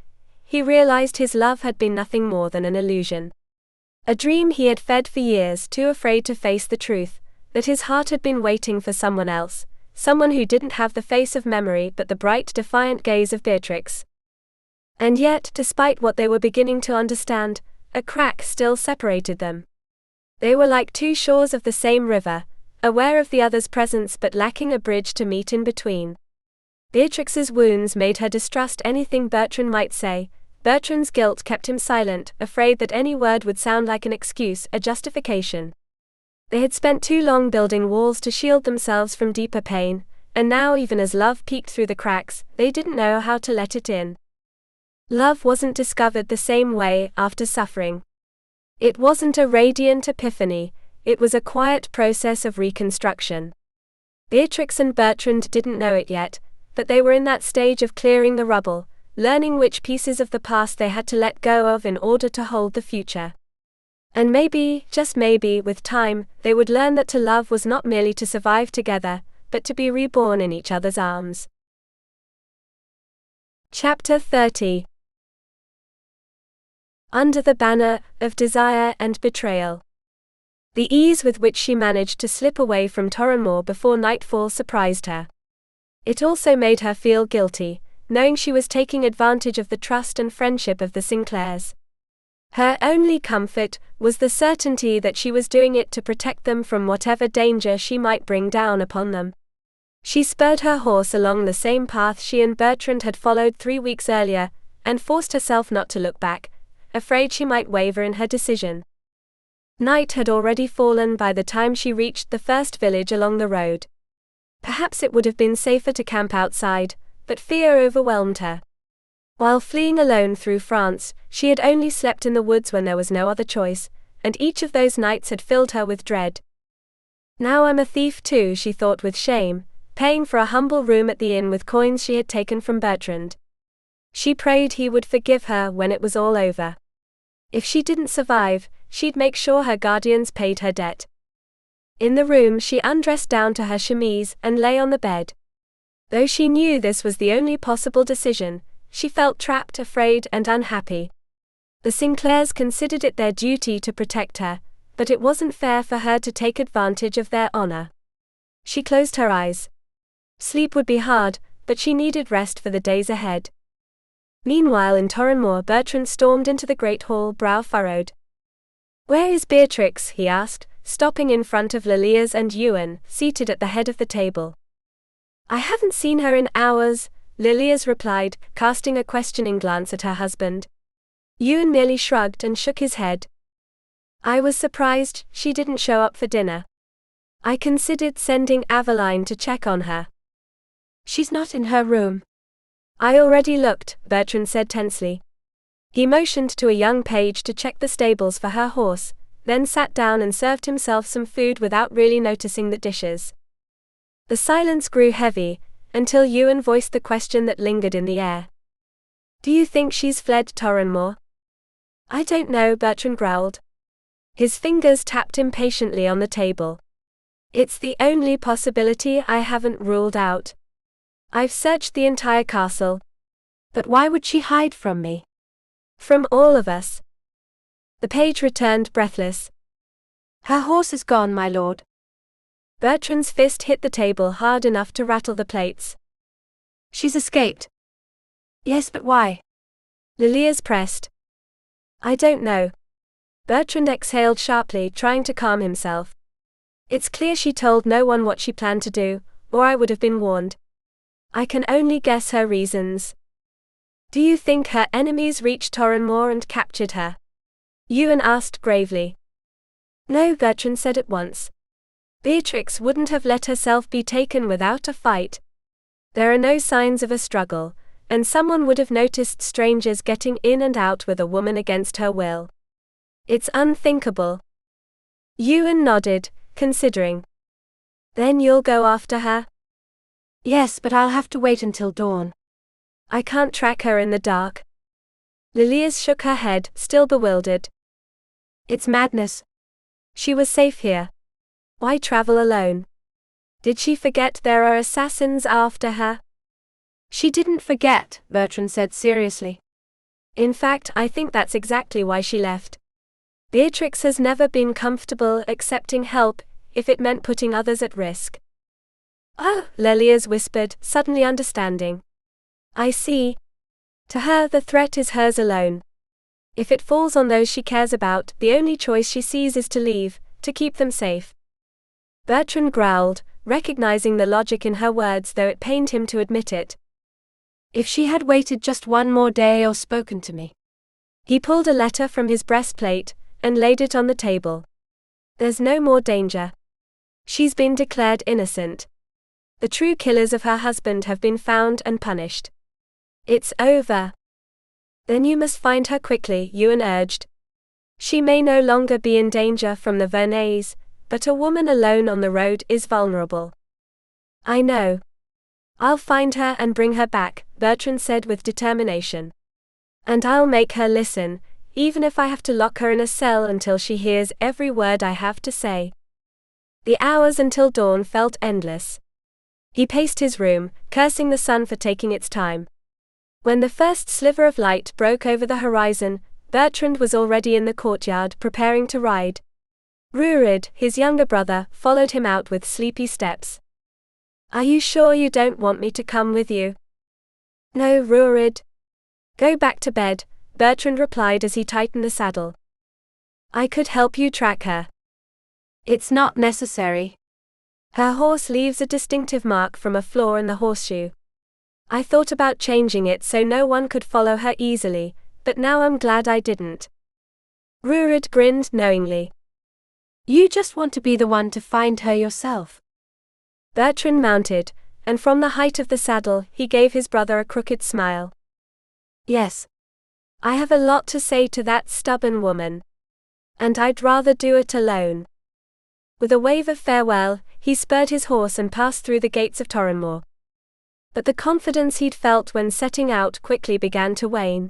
A: he realized his love had been nothing more than an illusion. A dream he had fed for years, too afraid to face the truth, that his heart had been waiting for someone else, someone who didn't have the face of memory but the bright, defiant gaze of Beatrix. And yet, despite what they were beginning to understand, a crack still separated them. They were like two shores of the same river, aware of the other's presence but lacking a bridge to meet in between. Beatrix's wounds made her distrust anything Bertrand might say, Bertrand's guilt kept him silent, afraid that any word would sound like an excuse, a justification. They had spent too long building walls to shield themselves from deeper pain, and now even as love peeked through the cracks, they didn't know how to let it in. Love wasn't discovered the same way after suffering. It wasn't a radiant epiphany, it was a quiet process of reconstruction. Beatrix and Bertrand didn't know it yet, but they were in that stage of clearing the rubble, learning which pieces of the past they had to let go of in order to hold the future. And maybe, just maybe, with time, they would learn that to love was not merely to survive together, but to be reborn in each other's arms. Chapter 30. Under the banner of desire and betrayal. The ease with which she managed to slip away from Torrenmore before nightfall surprised her. It also made her feel guilty, knowing she was taking advantage of the trust and friendship of the Sinclairs. Her only comfort was the certainty that she was doing it to protect them from whatever danger she might bring down upon them. She spurred her horse along the same path she and Bertrand had followed 3 weeks earlier, and forced herself not to look back, afraid she might waver in her decision. Night had already fallen by the time she reached the first village along the road. Perhaps it would have been safer to camp outside, but fear overwhelmed her. While fleeing alone through France, she had only slept in the woods when there was no other choice, and each of those nights had filled her with dread. Now I'm a thief too, she thought with shame, paying for a humble room at the inn with coins she had taken from Bertrand. She prayed he would forgive her when it was all over. If she didn't survive, she'd make sure her guardians paid her debt. In the room she undressed down to her chemise and lay on the bed. Though she knew this was the only possible decision, she felt trapped, afraid, and unhappy. The Sinclairs considered it their duty to protect her, but it wasn't fair for her to take advantage of their honor. She closed her eyes. Sleep would be hard, but she needed rest for the days ahead. Meanwhile in Torrenmore, Bertrand stormed into the great hall, brow furrowed. "Where is Beatrix?" he asked, stopping in front of Lilias and Ewan, seated at the head of the table. "I haven't seen her in hours," Lilias replied, casting a questioning glance at her husband. Ewan merely shrugged and shook his head. "I was surprised she didn't show up for dinner. I considered sending Aveline to check on her." "She's not in her room." "I already looked," Bertrand said tensely. He motioned to a young page to check the stables for her horse, then sat down and served himself some food without really noticing the dishes. The silence grew heavy, until Ewan voiced the question that lingered in the air. "Do you think she's fled Torrenmore?" "I don't know," Bertrand growled. His fingers tapped impatiently on the table. "It's the only possibility I haven't ruled out. I've searched the entire castle." "But why would she hide from me?" "From all of us." The page returned breathless. "Her horse is gone, my lord." Bertrand's fist hit the table hard enough to rattle the plates. "She's escaped." "Yes, but why?" Lilias pressed. "I don't know." Bertrand exhaled sharply, trying to calm himself. "It's clear she told no one what she planned to do, or I would have been warned. I can only guess her reasons." "Do you think her enemies reached Torrenmore and captured her?" Ewan asked gravely. "No," Bertrand said at once. "Beatrix wouldn't have let herself be taken without a fight. There are no signs of a struggle, and someone would have noticed strangers getting in and out with a woman against her will. It's unthinkable." Ewan nodded, considering. "Then you'll go after her?" "Yes, but I'll have to wait until dawn. I can't track her in the dark." Lilias shook her head, still bewildered. "It's madness. She was safe here. Why travel alone? Did she forget there are assassins after her?" "She didn't forget," Bertrand said seriously. "In fact, I think that's exactly why she left. Beatrix has never been comfortable accepting help, if it meant putting others at risk." "Oh," Lilias whispered, suddenly understanding. "I see. To her the threat is hers alone. If it falls on those she cares about, the only choice she sees is to leave, to keep them safe." Bertrand growled, recognizing the logic in her words though it pained him to admit it.
B: If she had waited just one more day or spoken to me.
A: He pulled a letter from his breastplate and laid it on the table. There's no more danger. She's been declared innocent. The true killers of her husband have been found and punished. It's over. Then you must find her quickly, Ewan urged. She may no longer be in danger from the Verneuils, but a woman alone on the road is vulnerable. I know. I'll find her and bring her back, Bertrand said with determination. And I'll make her listen, even if I have to lock her in a cell until she hears every word I have to say. The hours until dawn felt endless. He paced his room, cursing the sun for taking its time. When the first sliver of light broke over the horizon, Bertrand was already in the courtyard preparing to ride. Rurid, his younger brother, followed him out with sleepy steps. Are you sure you don't want me to come with you? No, Rurid. Go back to bed, Bertrand replied as he tightened the saddle. I could help you track her.
B: It's not necessary.
A: Her horse leaves a distinctive mark from a flaw in the horseshoe. I thought about changing it so no one could follow her easily, but now I'm glad I didn't. Rurid grinned knowingly.
B: You just want to be the one to find her yourself.
A: Bertrand mounted, and from the height of the saddle he gave his brother a crooked smile. Yes. I have a lot to say to that stubborn woman. And I'd rather do it alone. With a wave of farewell, he spurred his horse and passed through the gates of Torrenmore. But the confidence he'd felt when setting out quickly began to wane.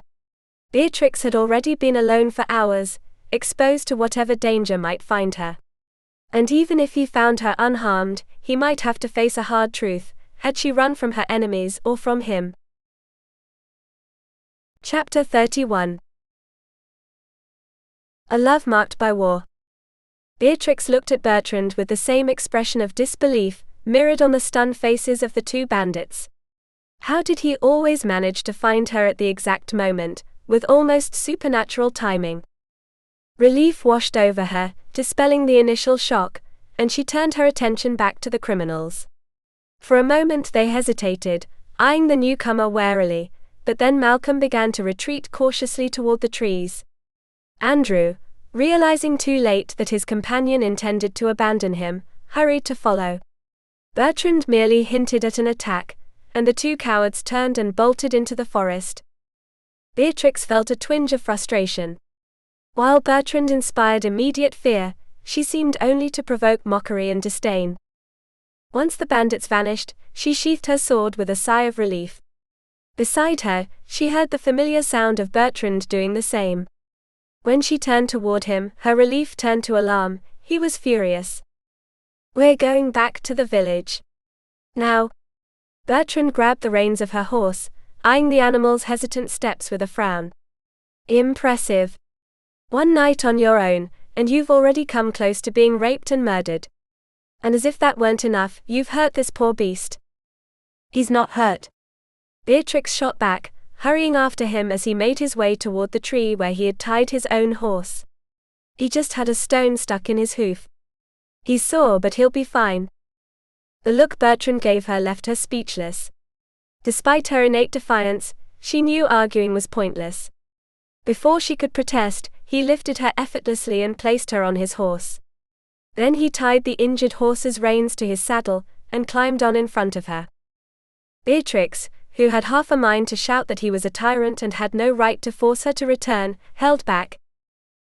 A: Beatrix had already been alone for hours, exposed to whatever danger might find her. And even if he found her unharmed, he might have to face a hard truth: had she run from her enemies or from him? Chapter 31. A love marked by war. Beatrix looked at Bertrand with the same expression of disbelief, mirrored on the stunned faces of the two bandits. How did he always manage to find her at the exact moment, with almost supernatural timing? Relief washed over her, dispelling the initial shock, and she turned her attention back to the criminals. For a moment they hesitated, eyeing the newcomer warily, but then Malcolm began to retreat cautiously toward the trees. Andrew, realizing too late that his companion intended to abandon him, hurried to follow. Bertrand merely hinted at an attack, and the two cowards turned and bolted into the forest. Beatrix felt a twinge of frustration. While Bertrand inspired immediate fear, she seemed only to provoke mockery and disdain. Once the bandits vanished, she sheathed her sword with a sigh of relief. Beside her, she heard the familiar sound of Bertrand doing the same. When she turned toward him, her relief turned to alarm. He was furious. We're going back to the village. Now. Bertrand grabbed the reins of her horse, eyeing the animal's hesitant steps with a frown. Impressive. One night on your own, and you've already come close to being raped and murdered. And as if that weren't enough, you've hurt this poor beast.
B: He's not hurt.
A: Beatrix shot back, hurrying after him as he made his way toward the tree where he had tied his own horse. He just had a stone stuck in his hoof. He's sore, but he'll be fine. The look Bertrand gave her left her speechless. Despite her innate defiance, she knew arguing was pointless. Before she could protest, he lifted her effortlessly and placed her on his horse. Then he tied the injured horse's reins to his saddle and climbed on in front of her. Beatrix, who had half a mind to shout that he was a tyrant and had no right to force her to return, held back.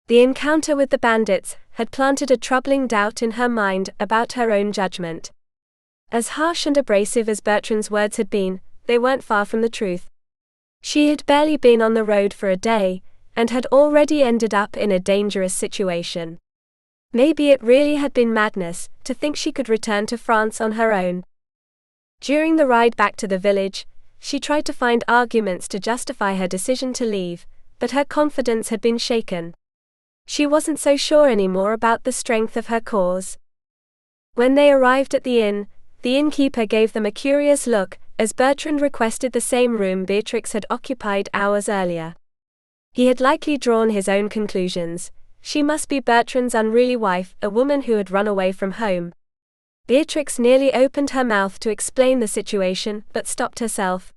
A: The encounter with the bandits had planted a troubling doubt in her mind about her own judgment. As harsh and abrasive as Bertrand's words had been, they weren't far from the truth. She had barely been on the road for a day, and had already ended up in a dangerous situation. Maybe it really had been madness to think she could return to France on her own. During the ride back to the village, she tried to find arguments to justify her decision to leave, but her confidence had been shaken. She wasn't so sure anymore about the strength of her cause. When they arrived at the innkeeper gave them a curious look, as Bertrand requested the same room Beatrix had occupied hours earlier. He had likely drawn his own conclusions. She must be Bertrand's unruly wife, a woman who had run away from home. Beatrix nearly opened her mouth to explain the situation, but stopped herself.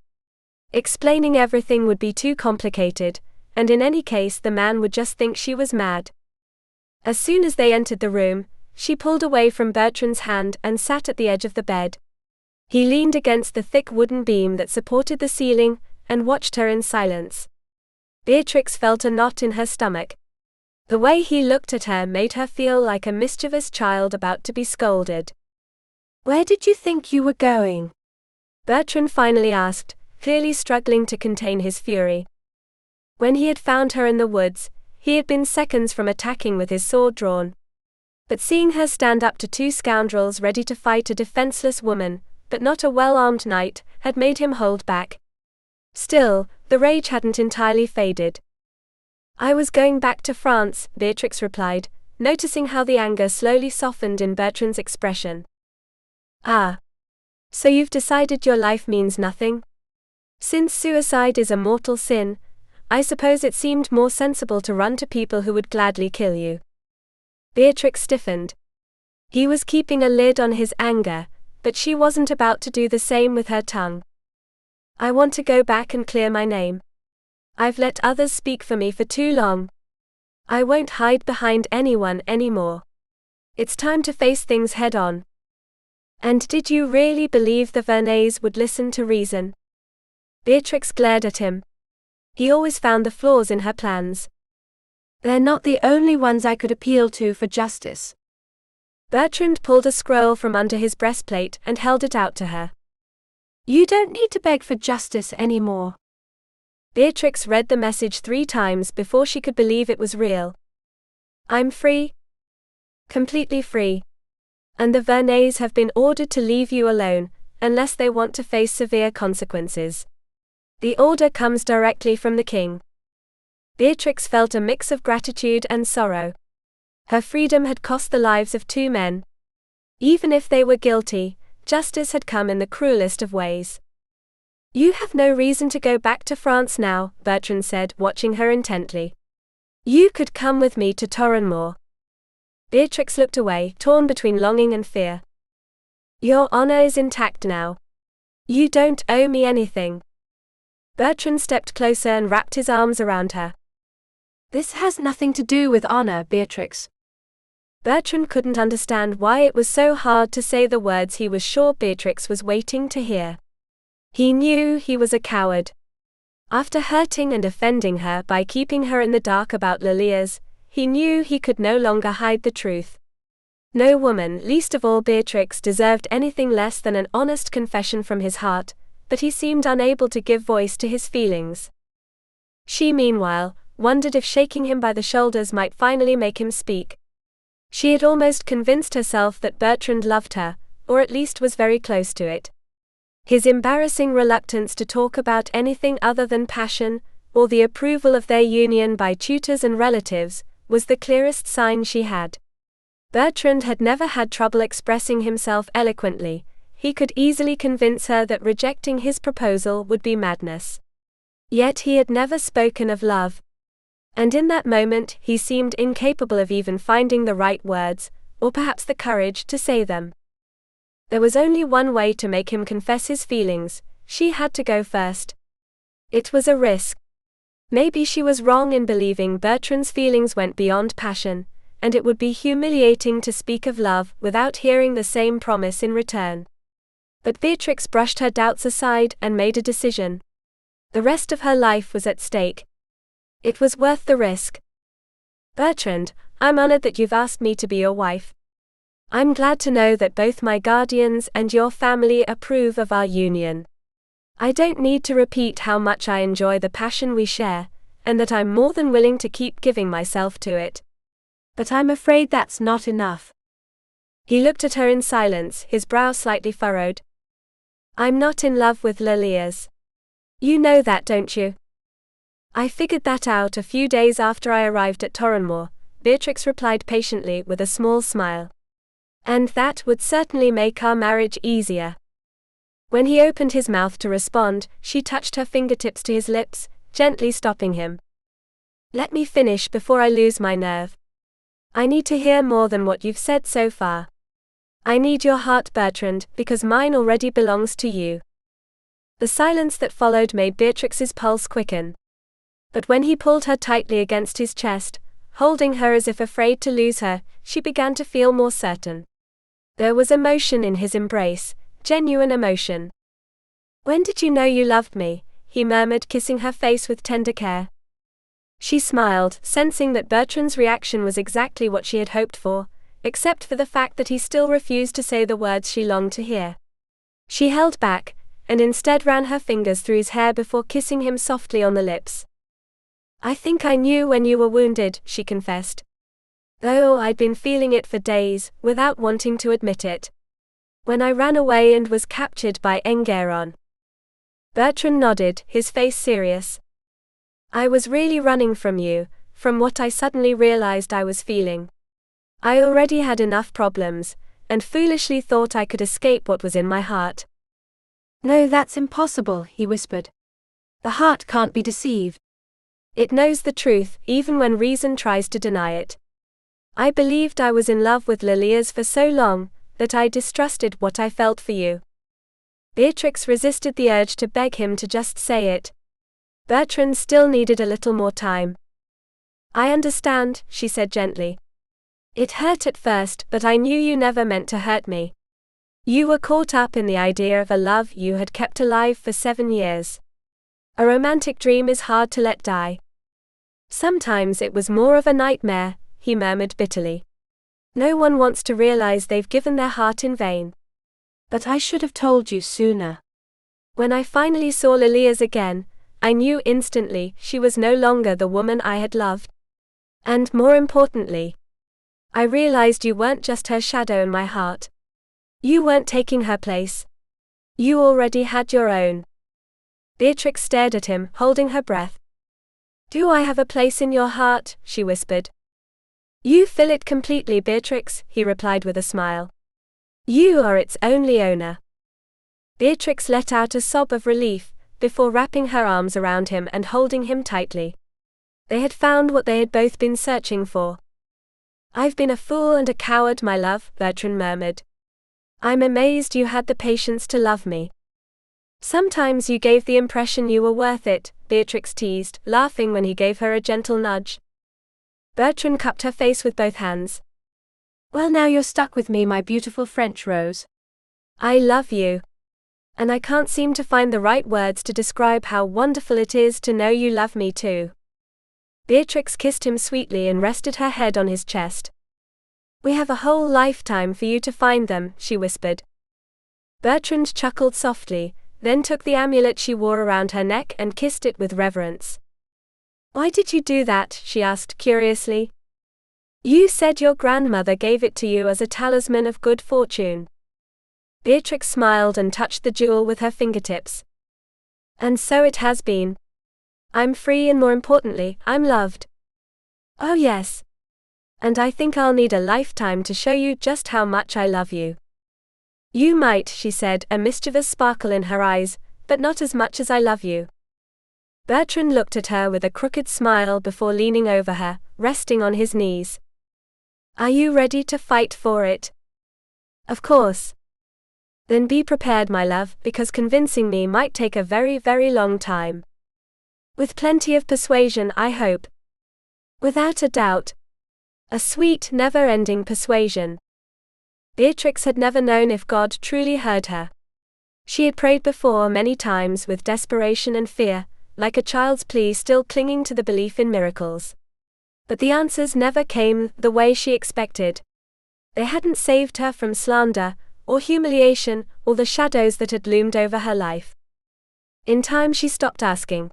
A: Explaining everything would be too complicated, and in any case the man would just think she was mad. As soon as they entered the room, she pulled away from Bertrand's hand and sat at the edge of the bed. He leaned against the thick wooden beam that supported the ceiling and watched her in silence. Beatrix felt a knot in her stomach. The way he looked at her made her feel like a mischievous child about to be scolded.
B: "Where did you think you were going?"
A: Bertrand finally asked, clearly struggling to contain his fury. When he had found her in the woods, he had been seconds from attacking with his sword drawn. But seeing her stand up to two scoundrels ready to fight a defenseless woman, but not a well-armed knight, had made him hold back. Still, the rage hadn't entirely faded. "I was going back to France," Beatrix replied, noticing how the anger slowly softened in Bertrand's expression. "Ah. So you've decided your life means nothing? Since suicide is a mortal sin, I suppose it seemed more sensible to run to people who would gladly kill you." Beatrix stiffened. He was keeping a lid on his anger, but she wasn't about to do the same with her tongue. "I want to go back and clear my name. I've let others speak for me for too long. I won't hide behind anyone anymore. It's time to face things head on." "And did you really believe the Verneuils would listen to reason?" Beatrix glared at him. He always found the flaws in her plans.
B: "They're not the only ones I could appeal to for justice."
A: Bertrand pulled a scroll from under his breastplate and held it out to her.
B: "You don't need to beg for justice anymore."
A: Beatrix read the message 3 times before she could believe it was real. "I'm free. Completely free. And the Verneuils have been ordered to leave you alone, unless they want to face severe consequences. The order comes directly from the king." Beatrix felt a mix of gratitude and sorrow. Her freedom had cost the lives of 2 men. Even if they were guilty, justice had come in the cruelest of ways. "You have no reason to go back to France now," Bertrand said, watching her intently. "You could come with me to Torrenmoor." Beatrix looked away, torn between longing and fear. "Your honor is intact now. You don't owe me anything." Bertrand stepped closer and wrapped his arms around her.
B: "This has nothing to do with honor, Beatrix."
A: Bertrand couldn't understand why it was so hard to say the words he was sure Beatrix was waiting to hear. He knew he was a coward. After hurting and offending her by keeping her in the dark about Lilias, he knew he could no longer hide the truth. No woman, least of all Beatrix, deserved anything less than an honest confession from his heart, but he seemed unable to give voice to his feelings. She, meanwhile, wondered if shaking him by the shoulders might finally make him speak. She had almost convinced herself that Bertrand loved her, or at least was very close to it. His embarrassing reluctance to talk about anything other than passion, or the approval of their union by tutors and relatives, was the clearest sign she had. Bertrand had never had trouble expressing himself eloquently. He could easily convince her that rejecting his proposal would be madness. Yet he had never spoken of love. And in that moment he seemed incapable of even finding the right words, or perhaps the courage to say them. There was only one way to make him confess his feelings: she had to go first. It was a risk. Maybe she was wrong in believing Bertrand's feelings went beyond passion, and it would be humiliating to speak of love without hearing the same promise in return. But Beatrix brushed her doubts aside and made a decision. The rest of her life was at stake. It was worth the risk. "Bertrand, I'm honored that you've asked me to be your wife. I'm glad to know that both my guardians and your family approve of our union. I don't need to repeat how much I enjoy the passion we share, and that I'm more than willing to keep giving myself to it.
B: But I'm afraid that's not enough."
A: He looked at her in silence, his brow slightly furrowed. "I'm not in love with Lilias. You know that, don't you?" "I figured that out a few days after I arrived at Torrenmoor," Beatrix replied patiently with a small smile. "And that would certainly make our marriage easier." When he opened his mouth to respond, she touched her fingertips to his lips, gently stopping him. "Let me finish before I lose my nerve. I need to hear more than what you've said so far. I need your heart, Bertrand, because mine already belongs to you." The silence that followed made Beatrix's pulse quicken. But when he pulled her tightly against his chest, holding her as if afraid to lose her, she began to feel more certain. There was emotion in his embrace, genuine emotion. "When did you know you loved me?" he murmured, kissing her face with tender care. She smiled, sensing that Bertrand's reaction was exactly what she had hoped for, except for the fact that he still refused to say the words she longed to hear. She held back, and instead ran her fingers through his hair before kissing him softly on the lips. "I think I knew when you were wounded," she confessed. "Though I'd been feeling it for days, without wanting to admit it. When I ran away and was captured by Enguerrand." Bertrand nodded, his face serious. "I was really running from you, from what I suddenly realized I was feeling. I already had enough problems, and foolishly thought I could escape what was in my heart."
B: "No, that's impossible," he whispered. "The heart can't be deceived.
A: It knows the truth, even when reason tries to deny it. I believed I was in love with Lilias for so long, that I distrusted what I felt for you." Beatrix resisted the urge to beg him to just say it. Bertrand still needed a little more time. "I understand," she said gently. "It hurt at first, but I knew you never meant to hurt me. You were caught up in the idea of a love you had kept alive for 7 years. A romantic dream is hard to let die." "Sometimes it was more of a nightmare," he murmured bitterly. "No one wants to realize they've given their heart in vain."
B: "But I should have told you sooner."
A: "When I finally saw Lilias again, I knew instantly she was no longer the woman I had loved. And more importantly, I realized you weren't just her shadow in my heart. You weren't taking her place. You already had your own." Beatrix stared at him, holding her breath. "Do I have a place in your heart?" she whispered. "You fill it completely, Beatrix," he replied with a smile. "You are its only owner." Beatrix let out a sob of relief, before wrapping her arms around him and holding him tightly. They had found what they had both been searching for. "I've been a fool and a coward, my love," Bertrand murmured. "I'm amazed you had the patience to love me." "Sometimes you gave the impression you were worth it," Beatrix teased, laughing when he gave her a gentle nudge. Bertrand cupped her face with both hands.
B: "Well, now you're stuck with me, my beautiful French rose.
A: I love you. And I can't seem to find the right words to describe how wonderful it is to know you love me too." Beatrix kissed him sweetly and rested her head on his chest. "We have a whole lifetime for you to find them," she whispered. Bertrand chuckled softly, then took the amulet she wore around her neck and kissed it with reverence. "Why did you do that?" she asked curiously. "You said your grandmother gave it to you as a talisman of good fortune." Beatrix smiled and touched the jewel with her fingertips. "And so it has been. I'm free and more importantly, I'm loved." "Oh yes. And I think I'll need a lifetime to show you just how much I love you." "You might," she said, a mischievous sparkle in her eyes, "but not as much as I love you." Bertrand looked at her with a crooked smile before leaning over her, resting on his knees. "Are you ready to fight for it?" "Of course." "Then be prepared, my love, because convincing me might take a very, very long time." "With plenty of persuasion, I hope." "Without a doubt. A sweet, never-ending persuasion." Beatrix had never known if God truly heard her. She had prayed before many times with desperation and fear, like a child's plea still clinging to the belief in miracles. But the answers never came the way she expected. They hadn't saved her from slander, or humiliation, or the shadows that had loomed over her life. In time she stopped asking.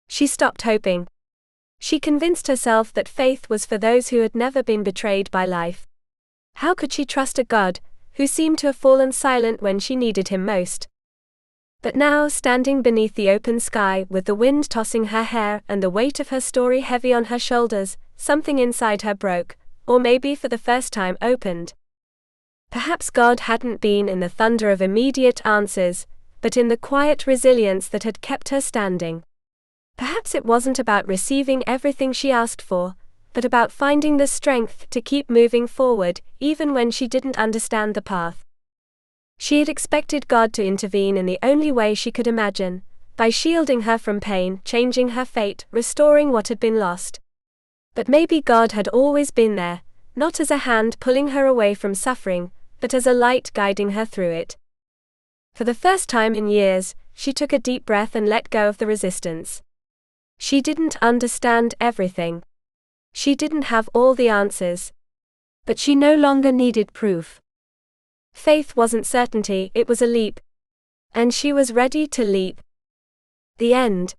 A: She stopped hoping. She convinced herself that faith was for those who had never been betrayed by life. How could she trust a God who seemed to have fallen silent when she needed him most? But now, standing beneath the open sky, with the wind tossing her hair and the weight of her story heavy on her shoulders, something inside her broke, or maybe for the first time opened. Perhaps God hadn't been in the thunder of immediate answers, but in the quiet resilience that had kept her standing. Perhaps it wasn't about receiving everything she asked for, but about finding the strength to keep moving forward, even when she didn't understand the path. She had expected God to intervene in the only way she could imagine, by shielding her from pain, changing her fate, restoring what had been lost. But maybe God had always been there, not as a hand pulling her away from suffering, but as a light guiding her through it. For the first time in years, she took a deep breath and let go of the resistance. She didn't understand everything. She didn't have all the answers.
B: But she no longer needed proof.
A: Faith wasn't certainty, it was a leap. And she was ready to leap. The end.